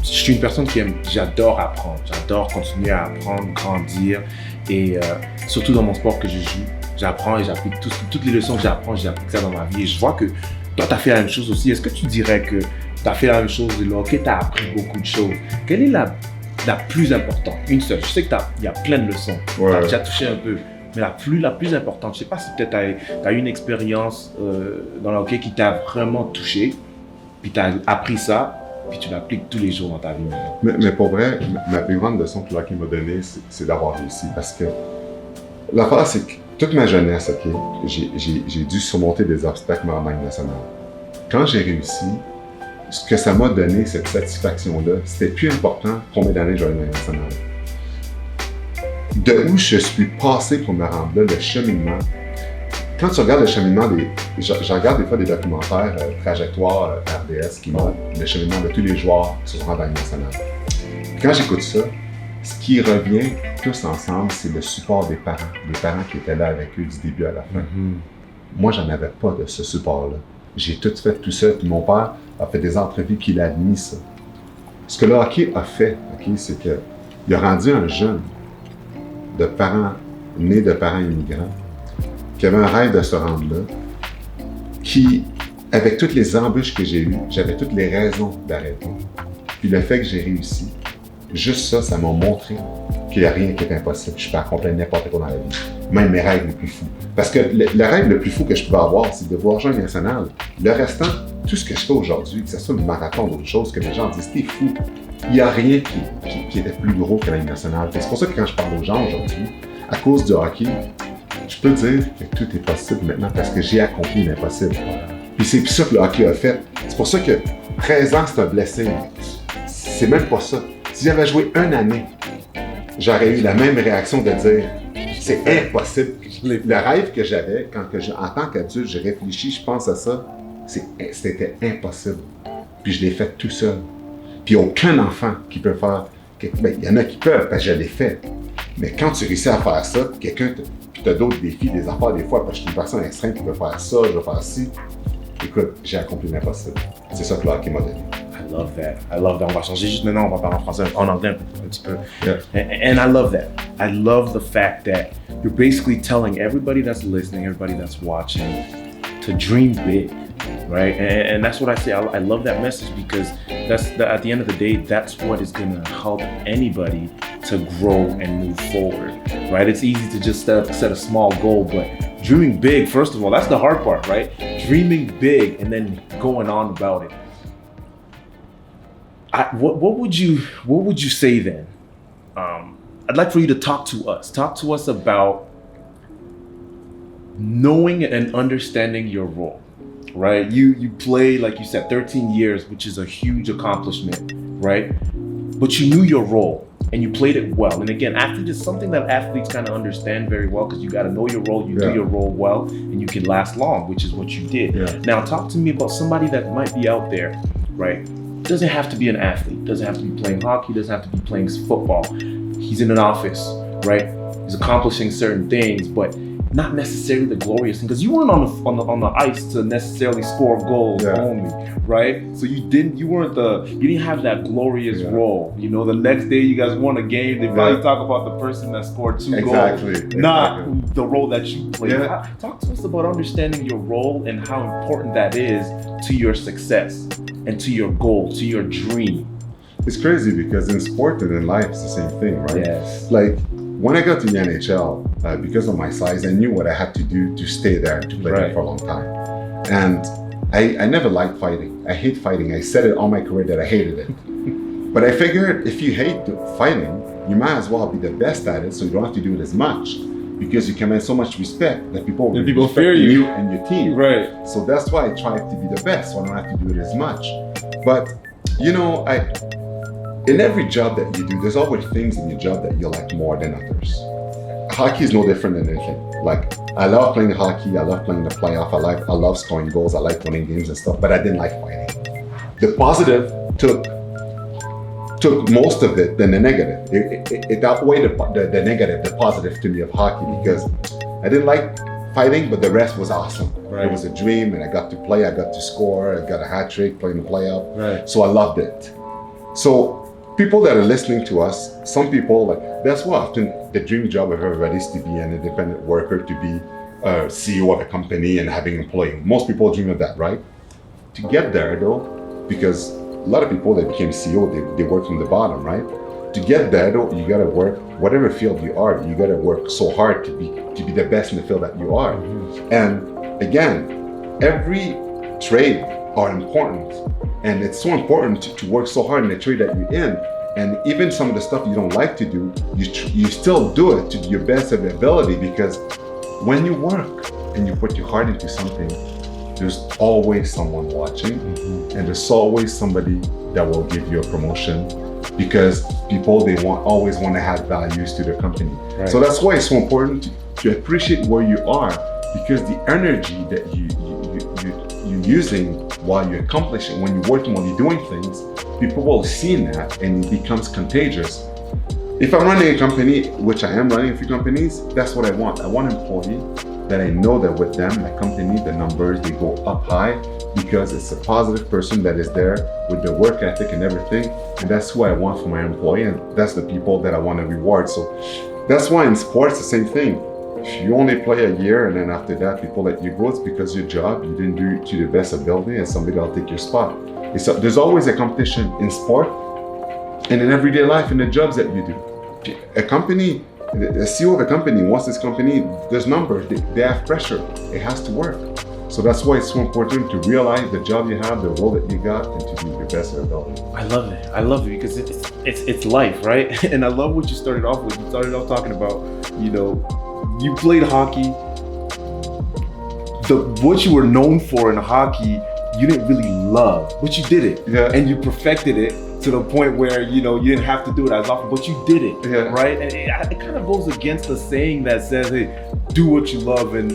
je suis une personne j'adore apprendre. J'adore continuer à apprendre, grandir. Et surtout dans mon sport que je joue, j'apprends et j'applique toutes les leçons que j'applique ça dans ma vie. Et je vois que toi, tu as fait la même chose aussi. Est-ce que tu dirais que tu as fait la même chose de là, que tu as appris beaucoup de choses? Quelle est la plus importante? Une seule. Je sais qu'il y a plein de leçons. Tu as déjà touché un peu. Mais la plus importante, je ne sais pas si peut-être tu as eu une expérience dans le hockey qui t'a vraiment touché, puis tu as appris ça, puis tu l'appliques tous les jours dans ta vie. Mais pour vrai, ma plus grande leçon que le hockey m'a donnée, c'est d'avoir réussi. Parce que l'affaire, c'est que toute ma jeunesse, okay, j'ai dû surmonter des obstacles dans la Ligue nationale. Quand j'ai réussi, ce que ça m'a donné, cette satisfaction-là, c'était plus important combien d'années j'aurais dans la Ligue nationale. De où je suis passé pour me rendre là, le cheminement. Quand tu regardes le cheminement je regarde des fois des documentaires trajectoire RDS qui montrent le cheminement de tous les joueurs qui se rendent dans la Ligue nationale. Quand j'écoute ça, ce qui revient tous ensemble, c'est le support des parents qui étaient là avec eux du début à la fin. Moi, j'en avais pas de ce support-là. J'ai tout fait tout seul, puis mon père a fait des entrevues, puis il a admis ça. Ce que le hockey a fait, okay, c'est qu'il a rendu un jeune de parents nés de parents immigrants qui avait un rêve de se rendre là, qui, avec toutes les embûches que j'ai eues, j'avais toutes les raisons d'arrêter. Puis le fait que j'ai réussi, juste ça m'a montré qu'il n'y a rien qui est impossible. Je peux accomplir n'importe quoi dans la vie, même mes rêves les plus fous. Parce que le rêve le plus fou que je pouvais avoir, c'est de voir jouer national. Le restant, tout ce que je fais aujourd'hui, que ce soit le marathon ou d'autres choses, que les gens disent « t'es fou », il n'y a rien qui était plus gros que la Ligue nationale. C'est pour ça que quand je parle aux gens aujourd'hui, à cause du hockey, je peux dire que tout est possible maintenant parce que j'ai accompli l'impossible. Puis c'est ça que le hockey a fait. C'est pour ça que 13 ans, c'est un blessing. C'est même pas ça. Si j'avais joué une année, j'aurais eu la même réaction de dire c'est impossible. Le rêve que j'avais, en tant qu'adulte, j'ai réfléchi, je pense à ça, c'était impossible. Puis je l'ai fait tout seul. Puis aucun enfant qui peut faire... Ben, il y en a qui peuvent, parce que je l'ai fait. Mais quand tu réussis à faire ça, quelqu'un, puis tu as d'autres défis, des affaires des fois, parce que je suis une personne extrême qui veut faire ça, je veux faire ci, écoute, j'ai accompli l'impossible. C'est ça que le hockey m'a donné. I love that. I love that. On va changer juste maintenant, on va parler en français, en anglais un petit peu. Yeah. And I love that. I love the fact that you're basically telling everybody that's listening, everybody that's watching, to dream big, right? And that's what I say. I love that message because at the end of the day, that's what is gonna help anybody to grow and move forward, right? It's easy to just set a small goal, but dreaming big, first of all, that's the hard part, right? Dreaming big and then going on about it. What would you say then? I'd like for you to talk to us about knowing and understanding your role, right? You play, like you said, 13 years, which is a huge accomplishment, right? But you knew your role and you played it well. And again, athlete is something that athletes kind of understand very well because you got to know your role, you do your role well, and you can last long, which is what you did. Yeah. Now, talk to me about somebody that might be out there, right? Doesn't have to be an athlete, doesn't have to be playing hockey, doesn't have to be playing football. He's in an office, right? He's accomplishing certain things, but not necessarily the glorious thing, because you weren't on the ice to necessarily score goals only, right? So you didn't have that glorious role. You know, the next day you guys won a game, they probably talk about the person that scored 2 goals, not the role that you played. Yeah. Talk to us about understanding your role and how important that is to your success and to your goal, to your dream. It's crazy because in sport and in life, it's the same thing, right? Yes. Like, when I got to the NHL, because of my size, I knew what I had to do to stay there, to play there for a long time. And I never liked fighting. I hate fighting. I said it all my career that I hated it. But I figured if you hate fighting, you might as well be the best at it so you don't have to do it as much. Because you command so much respect that people fear you and your team. Right. So that's why I tried to be the best, so I don't have to do it as much. But, you know, in every job that you do, there's always things in your job that you like more than others. Hockey is no different than anything. Like, I love playing hockey, I love playing the playoff, I love scoring goals, I like winning games and stuff, but I didn't like fighting. The positive took most of it than the negative. It outweighed the negative, the positive to me of hockey, because I didn't like fighting, but the rest was awesome. Right. It was a dream, and I got to play, I got to score, I got a hat trick playing the playoff. Right. So I loved it. So people that are listening to us, some people, like, that's what often the dream job of everybody is to be an independent worker, to be a CEO of a company and having employees. Most people dream of that, right? To get there though, because a lot of people that became CEO, they work from the bottom, right? To get there though, you gotta work, whatever field you are, you gotta work so hard to be the best in the field that you are. Mm-hmm. And again, every trade are important. And it's so important to work so hard in the trade that you're in. And even some of the stuff you don't like to do, you still do it to your best of your ability, because when you work and you put your heart into something, there's always someone watching, and there's always somebody that will give you a promotion, because people, they always want to have values to their company. Right. So that's why it's so important to appreciate where you are, because the energy that you're using while you're accomplishing, when you're working, when you're doing things, people will see that and it becomes contagious. If I'm running a company, which I am running a few companies, that's what I want. I want an employee that I know that with them, my company, the numbers, they go up high, because it's a positive person that is there with their work ethic and everything. And that's who I want for my employee, and that's the people that I want to reward. So that's why in sports, the same thing. If you only play a year and then after that people let you go, it's because your job, you didn't do it to the best ability, and somebody will take your spot. There's always a competition in sport and in everyday life, in the jobs that you do. A company, the CEO of a company wants this company, there's numbers, they have pressure, it has to work. So that's why it's so important to realize the job you have, the role that you got, and to do your best ability. I love it because it's life, right? And I love what you started off with. You started off talking about, you know, you played hockey. What you were known for in hockey, you didn't really love, but you did it, and you perfected it to the point where, you know, you didn't have to do it as often, but you did it, right? And it kind of goes against the saying that says, hey, do what you love and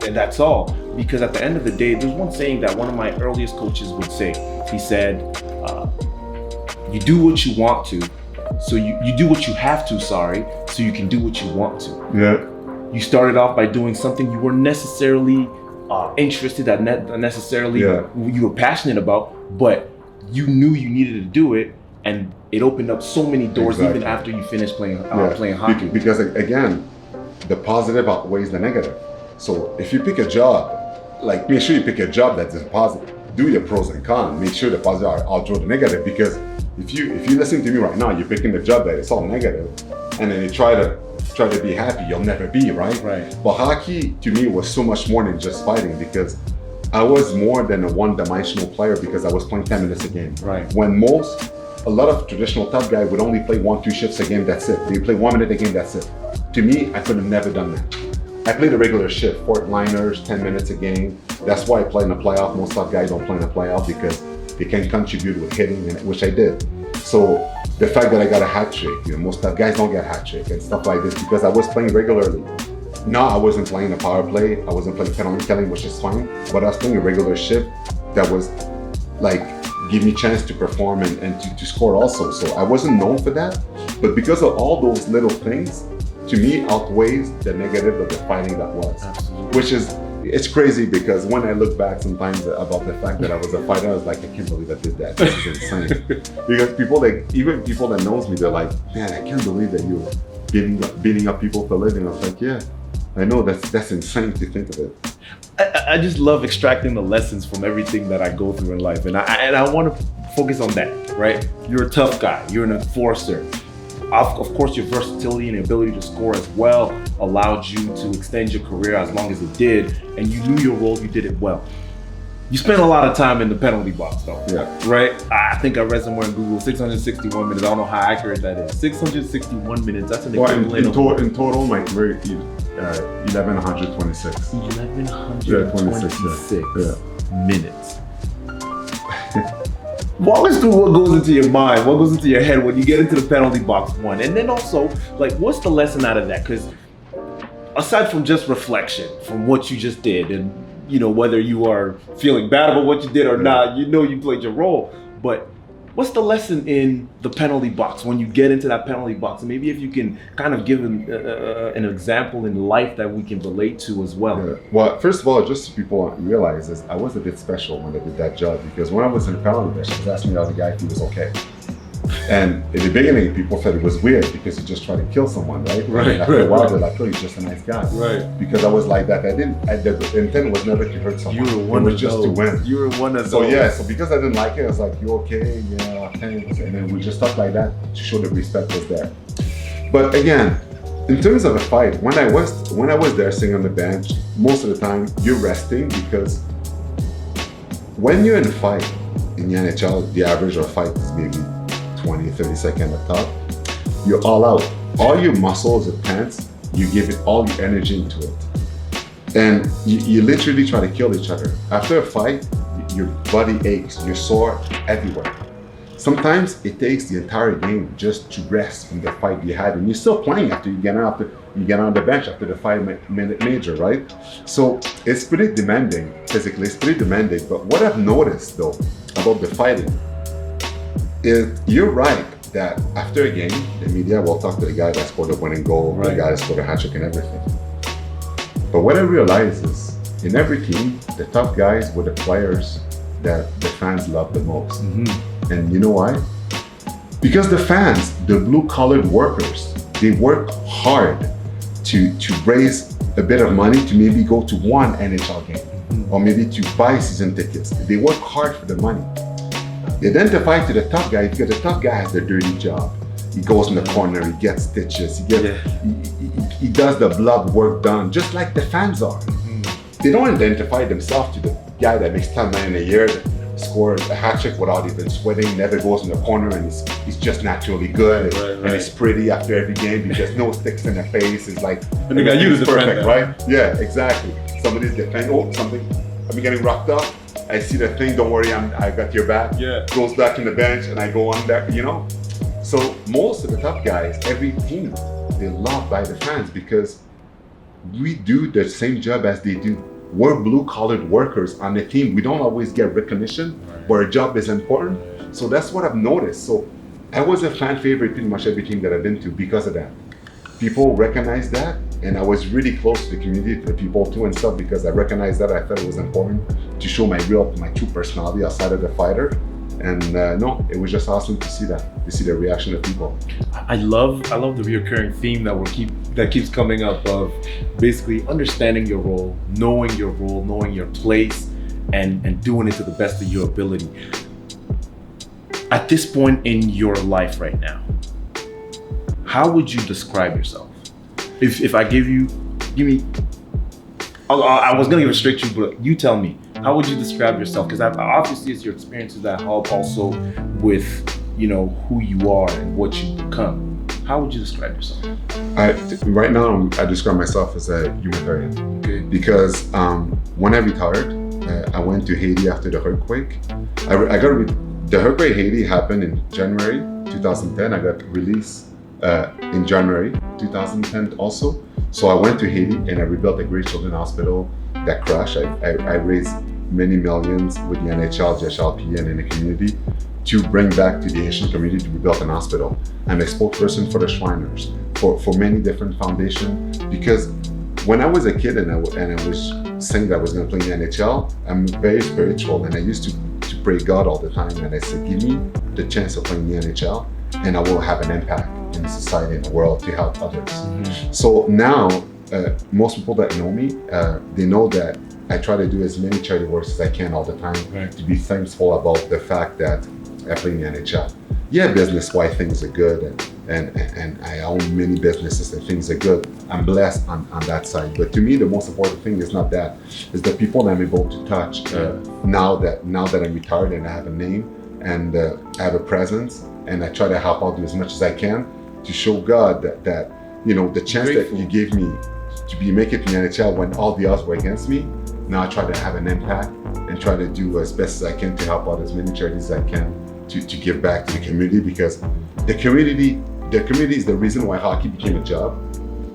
that's all. Because at the end of the day, there's one saying that one of my earliest coaches would say. He said, you do what you want to, so you do what you have to, so you can do what you want to. Yeah. You started off by doing something you weren't necessarily interested, that necessarily Yeah. you were passionate about, but you knew you needed to do it, and it opened up so many doors even Exactly. after you finished playing Yeah. playing hockey. Because again, the positive outweighs the negative. So if you pick a job, like make sure you pick a job that is positive. Do your pros and cons. Make sure the positive outdraw the negative. Because if you listen to me right now, you're picking the job that is all negative, and then you try to be happy, you'll never be, right? Right. But hockey to me was so much more than just fighting, because I was more than a one-dimensional player because I was playing 10 minutes a game. Right. When a lot of traditional top guys would only play 1-2 shifts a game, that's it. They play 1 minute a game, that's it. To me, I could have never done that. I played a regular shift, fourth liners, 10 minutes a game. That's why I play in the playoff. Most top guys don't play in the playoff because they can contribute with hitting, which I did. So the fact that I got a hat trick, most top guys don't get hat trick and stuff like this because I was playing regularly. No, I wasn't playing the power play. I wasn't playing penalty killing, which is fine. But I was playing a regular shift that was like give me a chance to perform and to score also. So I wasn't known for that. But because of all those little things, to me outweighs the negative of the fighting that was. Absolutely. Which is, it's crazy because when I look back sometimes about the fact that I was a fighter, I was like, I can't believe I did that. This is insane. Because even people that knows me, they're like, man, I can't believe that you're beating up people for a living. I was like, yeah, I know that's insane to think of it. I just love extracting the lessons from everything that I go through in life, and I want to focus on that, right? You're a tough guy. You're an enforcer. Of course, your versatility and ability to score as well allowed you to extend your career as long as it did, and you knew your role. You did it well. You spent a lot of time in the penalty box, though. Yeah. Right? I think I read somewhere in Google 661 minutes. I don't know how accurate that is. 661 minutes. That's an Well, equivalent in total, my career, 1126. 1126 Yeah. minutes. Walk us through what goes into your mind, what goes into your head when you get into the penalty box one, and then also, like, what's the lesson out of that? Because aside from just reflection from what you just did, and whether you are feeling bad about what you did or not, you played your role. But what's the lesson in the penalty box when you get into that penalty box? And maybe if you can kind of give an example in life that we can relate to as well. Yeah. Well, first of all, just so people realize is I was a bit special when I did that job because when I was in penalty box, I was asking the other guy if he was okay. And in the beginning, people said it was weird because he just tried to kill someone, right? And after a while, they're like, "Oh, he's just a nice guy." Right. Because I was like that. The intent was never to hurt someone. You were one it was of just those. to win. You were one of So those. yeah, so because I didn't like it, I was like, "You okay? Yeah, thanks." And then we just stuff like that to show the respect was there. But again, in terms of a fight, when I was there sitting on the bench, most of the time you're resting because when you're in a fight in the NHL, the average of a fight is maybe 20, 30 seconds at top. You're all out. All your muscles are tense. You give it all your energy into it. And you literally try to kill each other. After a fight, your body aches, you're sore everywhere. Sometimes it takes the entire game just to rest from the fight you had, and you're still playing after you get on the bench after the 5-minute major, right? So it's pretty demanding physically. It's pretty demanding. But what I've noticed though about the fighting is you're right that after a game, the media will talk to the guy that scored the winning goal, the guy that scored a hat trick and everything. But what I realize is in every team, the top guys were the players that the fans love the most. Mm-hmm. And you know why? Because the fans, the blue-collar workers, they work hard to raise a bit of money to maybe go to one NHL game or maybe to buy season tickets. They work hard for the money. They identify to the top guy because the top guy has the dirty job. He goes in the corner, he gets stitches, he does the blood work done, just like the fans are. They don't identify themselves to the guy that makes $10 million a year, that scores a hat trick without even sweating, never goes in the corner, and he's just naturally good, and he's pretty after every game because no sticks in the face. It's like, and they got you to defend perfect, right? Yeah, exactly. Somebody's defending, something, I'm getting rocked up. I see the thing, don't worry, I got your back. Yeah. Goes back in the bench and I go on there, So most of the top guys, every team, they're loved by the fans because we do the same job as they do. We're blue-collared workers on the team. We don't always get recognition, but our job is important. So that's what I've noticed. So I was a fan favorite pretty much every team that I've been to because of that. People recognize that, and I was really close to the community, to the people too and stuff, because I recognized that. I thought it was important to show my true personality outside of the fighter. And no, it was just awesome to see that, to see the reaction of people. I love the reoccurring theme that keeps coming up of basically understanding your role, knowing your place, and doing it to the best of your ability. At this point in your life right now, how would you describe yourself? If I give me, I was gonna restrict you, but you tell me, how would you describe yourself? Because obviously it's your experiences that help also with, who you are and what you become. How would you describe yourself? Right now, I describe myself as a humanitarian. Okay. Because when I retired, I went to Haiti after the earthquake. The earthquake in Haiti happened in January 2010. I got released in January 2010 also. So I went to Haiti and I rebuilt a great children's hospital that crashed. I raised many millions with the NHL, GHLP, and in the community to bring back to the Haitian community to rebuild an hospital. I'm a spokesperson for the Shriners, for many different foundations, because when I was a kid and I was saying that I was going to play in the NHL, I'm very spiritual, and I used to pray God all the time, and I said, give me the chance of playing in the NHL, and I will have an impact in the society and the world to help others. Mm-hmm. So now, most people that know me, they know that I try to do as many charity works as I can all the time, right, to be thankful about the fact that I play in the NHL. Yeah, business-wise, things are good, and I own many businesses and things are good. I'm blessed on that side. But to me, the most important thing is not that. It's the people that I'm able to touch now that I'm retired and I have a name and I have a presence, and I try to help out as much as I can to show God that the chance that you gave me to make it in the NHL when all the odds were against me. Now I try to have an impact and try to do as best as I can to help out as many charities as I can to give back to the community, because the community is the reason why hockey became a job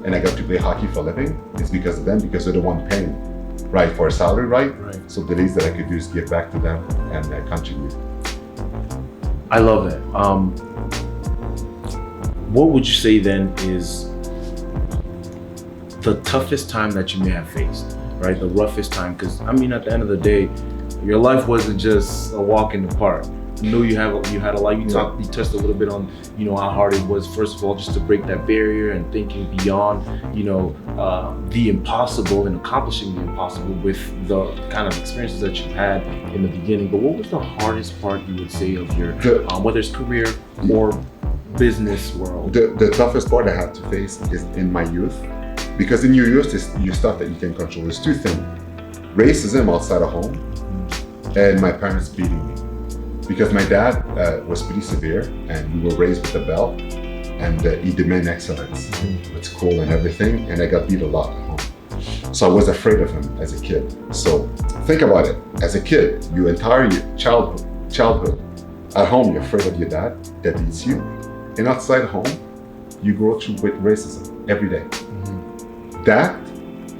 and I got to play hockey for a living. It's because of them, because they're the one paying, right, for a salary, right? So the least that I could do is give back to them and contribute. I love that. What would you say then is the toughest time that you may have faced, right? The roughest time, because at the end of the day, your life wasn't just a walk in the park. I know you had a lot. You touched a little bit on, how hard it was. First of all, just to break that barrier and thinking beyond, the impossible and accomplishing the impossible with the kind of experiences that you had in the beginning. But what was the hardest part you would say of your, whether it's career or business world? The toughest part I had to face is in my youth. Because in your youth, you stuff that you can control. There's two things: racism outside of home, and my parents beating me. Because my dad was pretty severe, and we were raised with a belt, and he demanded excellence. It's cool and everything, and I got beat a lot at home. So I was afraid of him as a kid. So think about it. As a kid, your entire childhood, at home you're afraid of your dad that beats you, and outside home, you grow through with racism every day. That,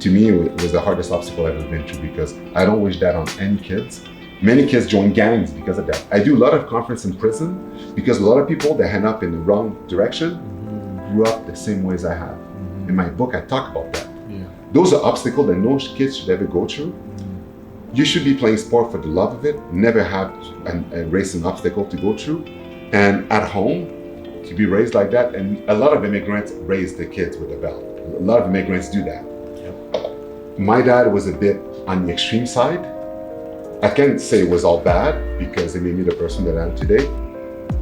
to me, was the hardest obstacle I've ever been through, because I don't wish that on any kids. Many kids join gangs because of that. I do a lot of conference in prison because a lot of people that end up in the wrong direction grew up the same way as I have. In my book, I talk about that. Yeah. Those are obstacles that no kids should ever go through. You should be playing sport for the love of it, never have a racing obstacle to go through. And at home, to be raised like that, and a lot of immigrants raise their kids with a belt. A lot of immigrants do that. Yep. My dad was a bit on the extreme side. I can't say it was all bad because it made me the person that I am today.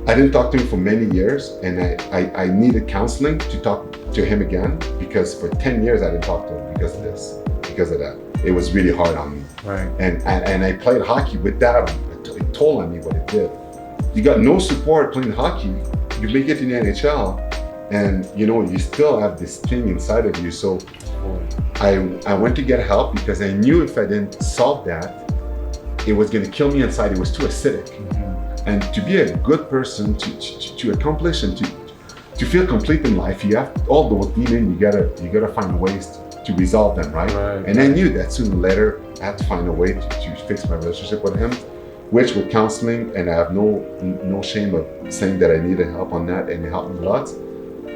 I didn't talk to him for many years, and I needed counseling to talk to him again, because for 10 years I didn't talk to him because of that. It was really hard on me. Right. And I played hockey with that. It told on me what it did. You got no support playing hockey. You make it in the NHL, and you still have this thing inside of you. So I went to get help because I knew if I didn't solve that, it was going to kill me inside. It was too acidic. And to be a good person, to accomplish and to feel complete in life, you have all those demons. You gotta find ways to resolve them, right? And I knew that sooner or later I had to find a way to fix my relationship with him, which with counseling, and I have no shame of saying that I needed help on that, and it helped me a lot.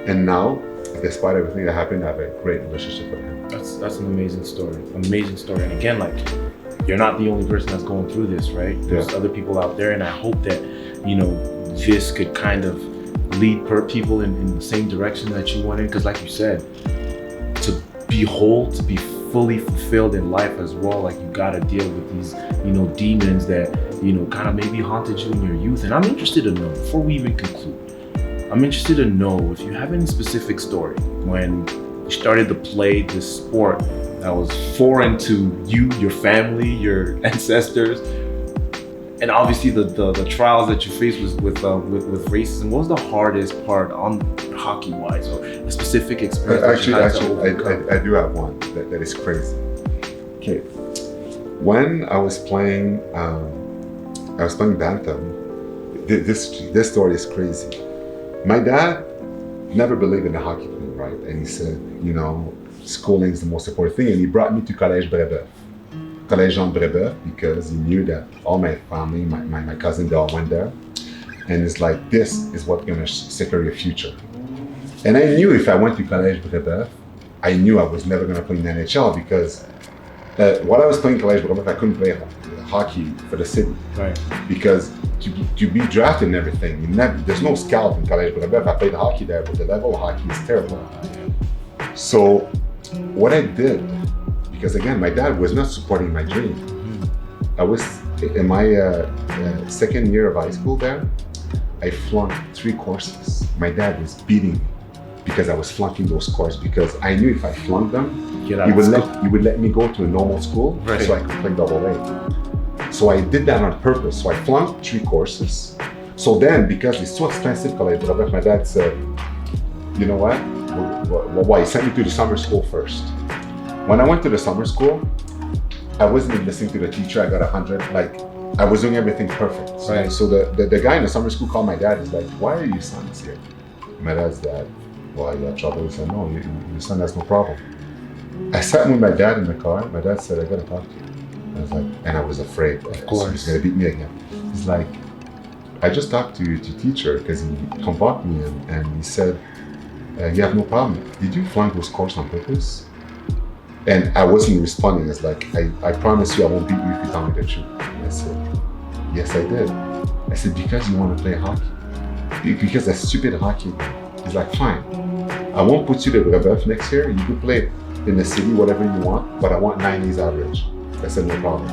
And now despite everything that happened, I have a great relationship with him. That's an amazing story. Amazing story. And again, like, you're not the only person that's going through this, right? There's other people out there, and I hope that, you know, this could kind of lead people in the same direction that you went in. Because like you said, to be whole, to be fully fulfilled in life as well, like, you gotta deal with these, you know, demons that, you know, kind of maybe haunted you in your youth. And I'm interested to know, before we even conclude, I'm interested to know if you have any specific story when you started to play this sport that was foreign to you, your family, your ancestors, and obviously the trials that you faced with racism. What was the hardest part on hockey-wise, or a specific experience? I do have one that is crazy. Okay, when I was playing Bantam. This story is crazy. My dad never believed in the hockey thing, right? And he said, you know, schooling is the most important thing. And he brought me to Collège Brébeuf, Collège Jean Brébeuf, because he knew that all my family, my cousin, they all went there. And it's like, this is what's gonna secure your future. And I knew if I went to Collège Brébeuf, I knew I was never gonna play in the NHL, because while I was playing Collège Brébeuf, I couldn't play hockey for the city. Right. Because to be drafted and everything, there's no scout in Collège Brébeuf. I played hockey there, but the level of hockey is terrible. So what I did, because again, my dad was not supporting my dream. I was in my second year of high school there, I flunked 3 courses. My dad was beating me because I was flunking those courses, because I knew if I flunked them, he would let me go to a normal school, right, so I could play double A. So I did that on purpose. So I flunked 3 courses. So then, because it's so expensive, Collège Brébeuf, my dad said, you know what? Why? He sent me to the summer school first. When I went to the summer school, I wasn't even listening to the teacher. I got 100. Like, I was doing everything perfect. Right. So the guy in the summer school called my dad. He's like, why are your sons here? My dad's dad, well, you have trouble? He said, no, your son has no problem. I sat with my dad in the car. My dad said, I gotta talk to you. I was like, and I was afraid. Of course. He's gonna beat me again. He's like, I just talked to teacher, because he convoked me, and he said, you have no problem. Did you flunk those courses on purpose? And I wasn't responding. It's like, I promise you I won't beat you if you tell me the truth. And I said, yes, I did. I said, because you want to play hockey. Because that's stupid hockey. He's like, fine. I won't put you to Brébeuf next year. You can play in the city, whatever you want, but I want 90s average. I said, no problem.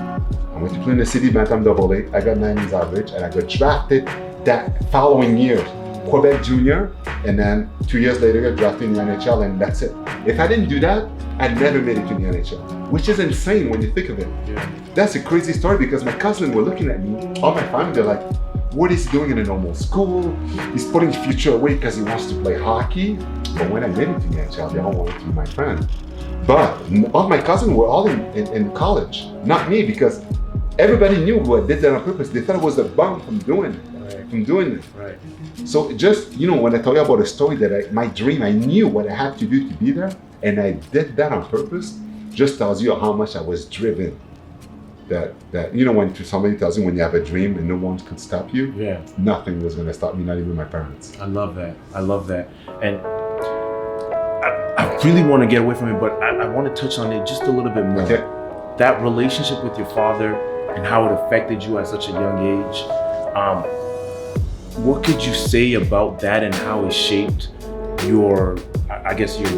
I went to play in the city, Bantam Double A. I got 90s average, and I got drafted that following year, Quebec Junior, and then 2 years later, I got drafted in the NHL, and that's it. If I didn't do that, I never made it to the NHL, which is insane when you think of it. Yeah. That's a crazy story, because my cousin were looking at me, all my family, they're like, what is he doing in a normal school? He's putting his future away because he wants to play hockey. But when I made it to the NHL, they all wanted to be my friend. But all my cousins were all in college, not me, because everybody knew who I did that on purpose. They thought it was a bum from doing it. Right. So just, you know, when I tell you about a story that my dream, I knew what I had to do to be there, and I did that on purpose, just tells you how much I was driven. That you know, when somebody tells you when you have a dream and no one could stop you, yeah, nothing was gonna stop me, not even my parents. I love that. And I really want to get away from it, but I want to touch on it just a little bit more. Okay. That relationship with your father and how it affected you at such a young age. What could you say about that and how it shaped your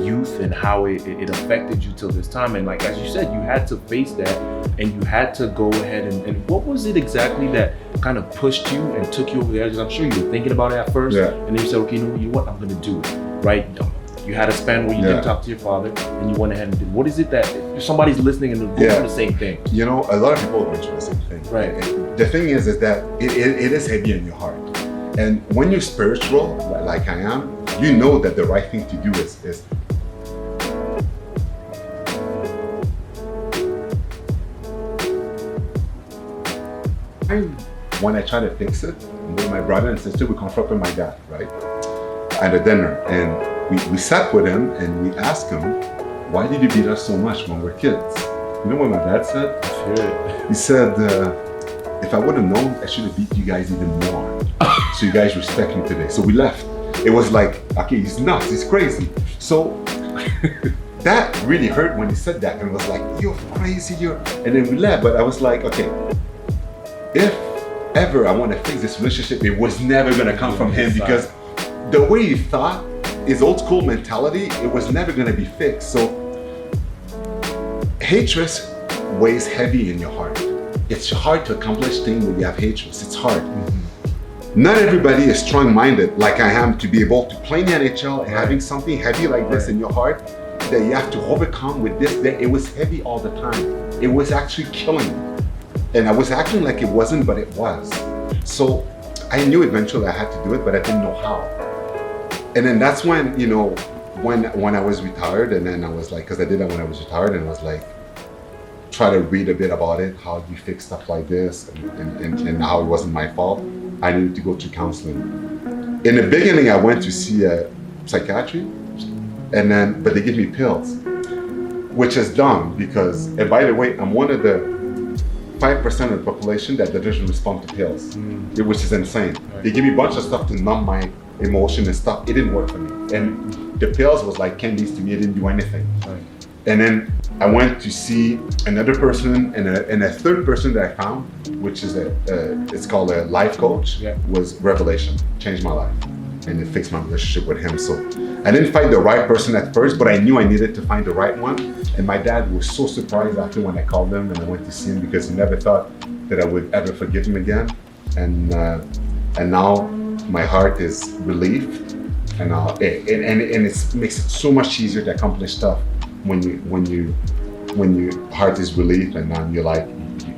youth and how it affected you till this time? And like, as you said, you had to face that and you had to go ahead and what was it exactly that kind of pushed you and took you over the edges? I'm sure you were thinking about it at first, and then you said, okay, you know what, I'm gonna do it, right? You had a span where you didn't talk to your father and you went ahead and did. What is it that, if somebody's listening and they're doing the same thing? You know, a lot of people are going through the same thing. Right. And the thing is that it is heavy in your heart. And when you're spiritual, like I am, you know that the right thing to do is when I try to fix it, my brother and sister, we confronted my dad, right? At a dinner, and we sat with him and we asked him, why did you beat us so much when we were kids? You know what my dad said? Sure. He said, if I would have known, I should have beat you guys even more. So you guys respect me today. So we left. it was like, okay, he's nuts, he's crazy. So that really hurt when he said that, and it was like, you're crazy, and then we left. But I was like, okay, if ever I want to fix this relationship, it was never gonna come from him, because the way he thought, his old school mentality, it was never gonna be fixed. So hatred weighs heavy in your heart. It's hard to accomplish things when you have hatred. It's hard. Not everybody is strong-minded like I am to be able to play in the NHL and having something heavy like this in your heart that you have to overcome with this. That it was heavy all the time. It was actually killing me. And I was acting like it wasn't, but it was. So I knew eventually I had to do it, but I didn't know how. And then that's when, you know, when I was retired, and then I was like, because I did that when I was retired, and I was like, try to read a bit about it, how do you fix stuff like this, and how it wasn't my fault. I needed to go to counseling. In the beginning, I went to see a psychiatry, but they give me pills, which is dumb because, and by the way, I'm one of the 5% of the population that doesn't respond to pills, which is insane. Right. They give me a bunch of stuff to numb my emotion and stuff. It didn't work for me. And the pills was like candies to me. It didn't do anything. Right. And then I went to see another person, and a third person that I found, which is it's called a life coach, was revelation. Changed my life, and it fixed my relationship with him. So I didn't find the right person at first, but I knew I needed to find the right one. And my dad was so surprised after when I called him and I went to see him, because he never thought that I would ever forgive him again. And now my heart is relieved, and it makes it so much easier to accomplish stuff when your heart is relieved, and now you're like,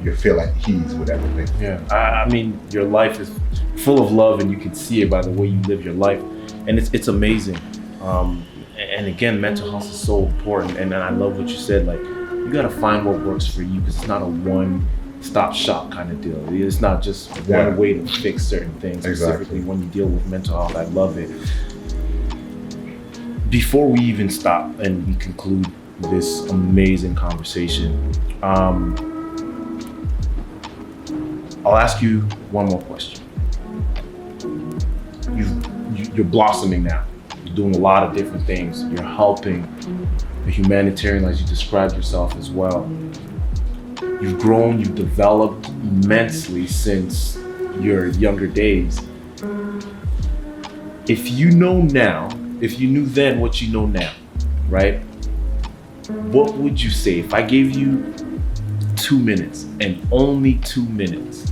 you feel at ease with everything. Yeah, I mean, your life is full of love, and you can see it by the way you live your life, and it's amazing. And again, mental health is so important, and I love what you said. Like, you gotta find what works for you, because it's not a one-stop shop kind of deal. It's not just one way to fix certain things. Specifically when you deal with mental health, I love it. Before we even stop and we conclude this amazing conversation, I'll ask you one more question. You're blossoming now. You're doing a lot of different things. You're helping the humanitarian, as you described yourself as well. You've grown, you've developed immensely since your younger days. If you know now, if you knew then what you know now, right? What would you say if I gave you 2 minutes, and only 2 minutes,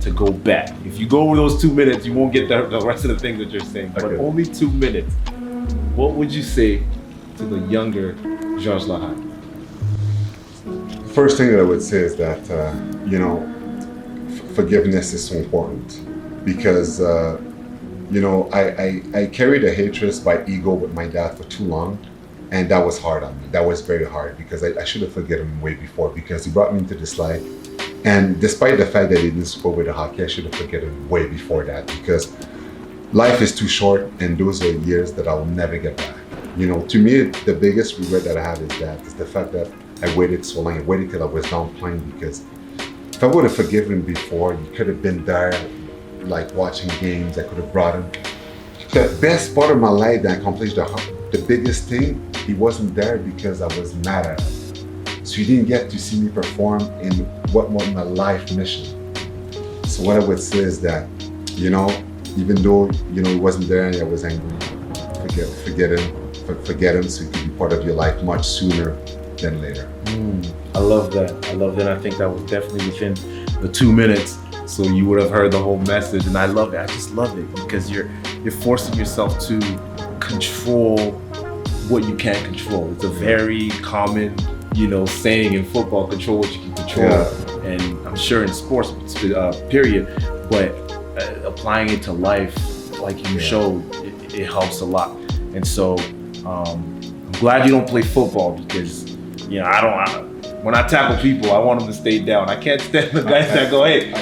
to go back? If you go over those 2 minutes, you won't get the rest of the things that you're saying, but only 2 minutes. What would you say to the younger Georges Laraque? First thing that I would say is that, forgiveness is so important, because, I carried a hatred by ego with my dad for too long, and that was hard on me. That was very hard, because I should have forgiven him way before, because he brought me into this life. And despite the fact that he didn't support with the hockey, I should have forgiven him way before that, because life is too short, and those are years that I'll never get back. To me, the biggest regret that I have is the fact that I waited so long. I waited till I was done playing, because if I would have forgiven him before, you could have been there, like watching games. I could have brought him. The best part of my life that I accomplished, the biggest thing, he wasn't there because I was mad at him. So he didn't get to see me perform in what was my life mission. So what I would say is that, even though, he wasn't there and I was angry, forget him so he could be part of your life much sooner than later. I love that. I think that was definitely within the 2 minutes, so you would have heard the whole message. And I love it. I just love it, because you're forcing yourself to control what you can't control. It's a very common, saying in football: control what you can control. Yeah. And I'm sure in sports, period. But applying it to life, like you showed, it helps a lot. And so I'm glad you don't play football, because when I tackle people, I want them to stay down. I can't stand the guys that go, hey,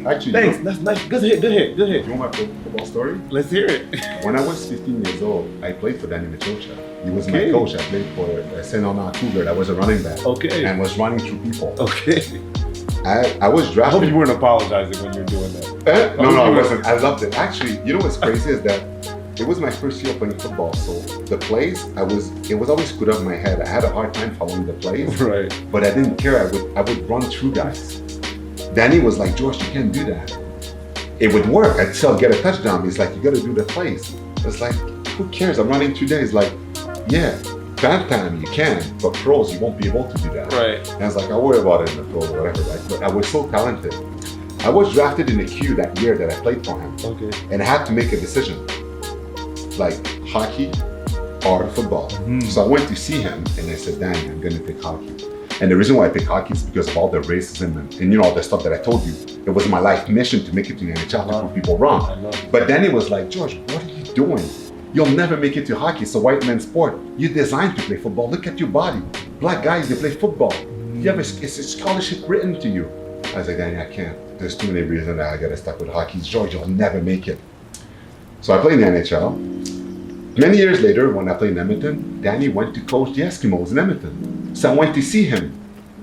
actually, thanks, that's nice, good hit. You want my football story? Let's hear it. When I was 15 years old, I played for Danny Machocha. He was my coach. I played for Saint Honor Cougar. I was a running back. Okay. And was running through people. Okay. I was drafted. I hope you weren't apologizing when you were doing that. No, I wasn't. I loved it. Actually, what's crazy is that it was my first year playing football, so the plays, it was always screwed up in my head. I had a hard time following the plays, Right. but I didn't care. I would run through guys. Danny was like, George, you can't do that. It would work. I'd still get a touchdown. He's like, you got to do the plays. It's like, who cares? I'm running through there. He's like, yeah, bad time you can, but pros you won't be able to do that. Right. And I was like, I'll worry about it in the pros or whatever. Like, but I was so talented. I was drafted in the queue that year that I played for him, Okay. and I had to make a decision, like hockey or football. So I went to see him, and I said, Danny, I'm going to pick hockey. And the reason why I picked hockey is because of all the racism and you know all the stuff that I told you. It was my life mission to make it to the NHL to prove people I wrong. love it. But Danny was like, George, what are you doing? You'll never make it to hockey. It's a white man's sport. You're designed to play football. Look at your body. Black guys, they play football. You have it's a scholarship written to you. I was like, Danny, I can't. There's too many reasons that I got to stuck with hockey. George, you'll never make it. So I played in the NHL. Many years later, when I played in Edmonton, Danny went to coach the Eskimos in Edmonton. So I went to see him.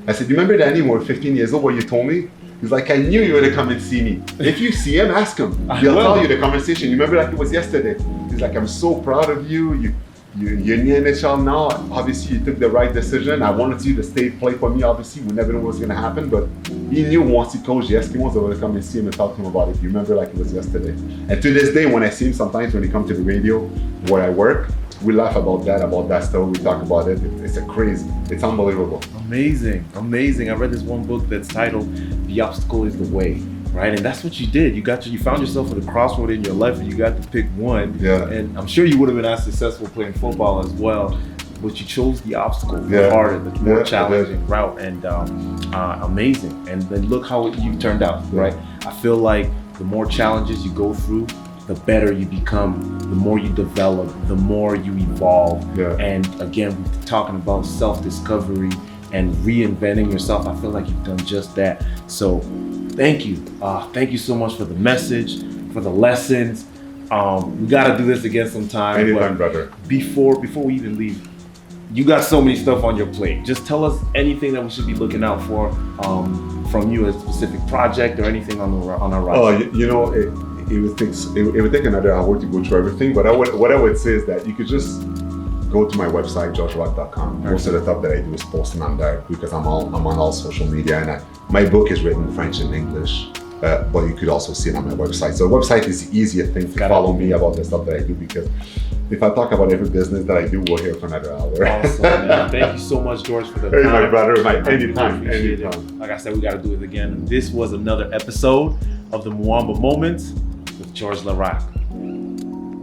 I said, you remember Danny, when we were 15 years old, what you told me? He's like, I knew you would come and see me. If you see him, ask him. He'll tell you the conversation. You remember like it was yesterday. He's like, I'm so proud of you. You're in the NHL now. Obviously, you took the right decision. I wanted you to stay play for me. Obviously, we never knew what was going to happen. But he knew once he coached the Eskimos, I would come and see him and talk to him about it. You remember like it was yesterday. And to this day, when I see him sometimes when he comes to the radio where I work, we laugh about that story. We talk about it. It's a crazy. It's unbelievable. Amazing. I read this one book that's titled "The Obstacle Is the Way," right? And that's what you did. You found yourself at a crossroad in your life, and you got to pick one. Yeah. And I'm sure you would have been as successful playing football as well, but you chose the obstacle, the harder, the more challenging route, and amazing. And then look how you turned out, right? I feel like the more challenges you go through, the better you become, the more you develop, the more you evolve. Yeah. And again, we're talking about self-discovery and reinventing yourself. I feel like you've done just that. So thank you. Thank you so much for the message, for the lessons. We got to do this again sometime. Anytime, brother. Before we even leave, you got so many stuff on your plate. Just tell us anything that we should be looking out for from you, a specific project or anything on our roster. Oh, you know, it would take another hour to go through everything, but what I would say is that you could just go to my website, joshrock.com. Most of the stuff that I do is posting on there because I'm on all social media, and my book is written in French and English, but you could also see it on my website. So the website is the easiest thing to follow me about the stuff that I do, because if I talk about every business that I do, we'll hear for another hour. Awesome, man. Thank you so much, George, for the Hey, time. my brother, I really anytime. appreciate it. Like I said, we got to do it again. This was another episode of the Mwamba Moments with George Laraque.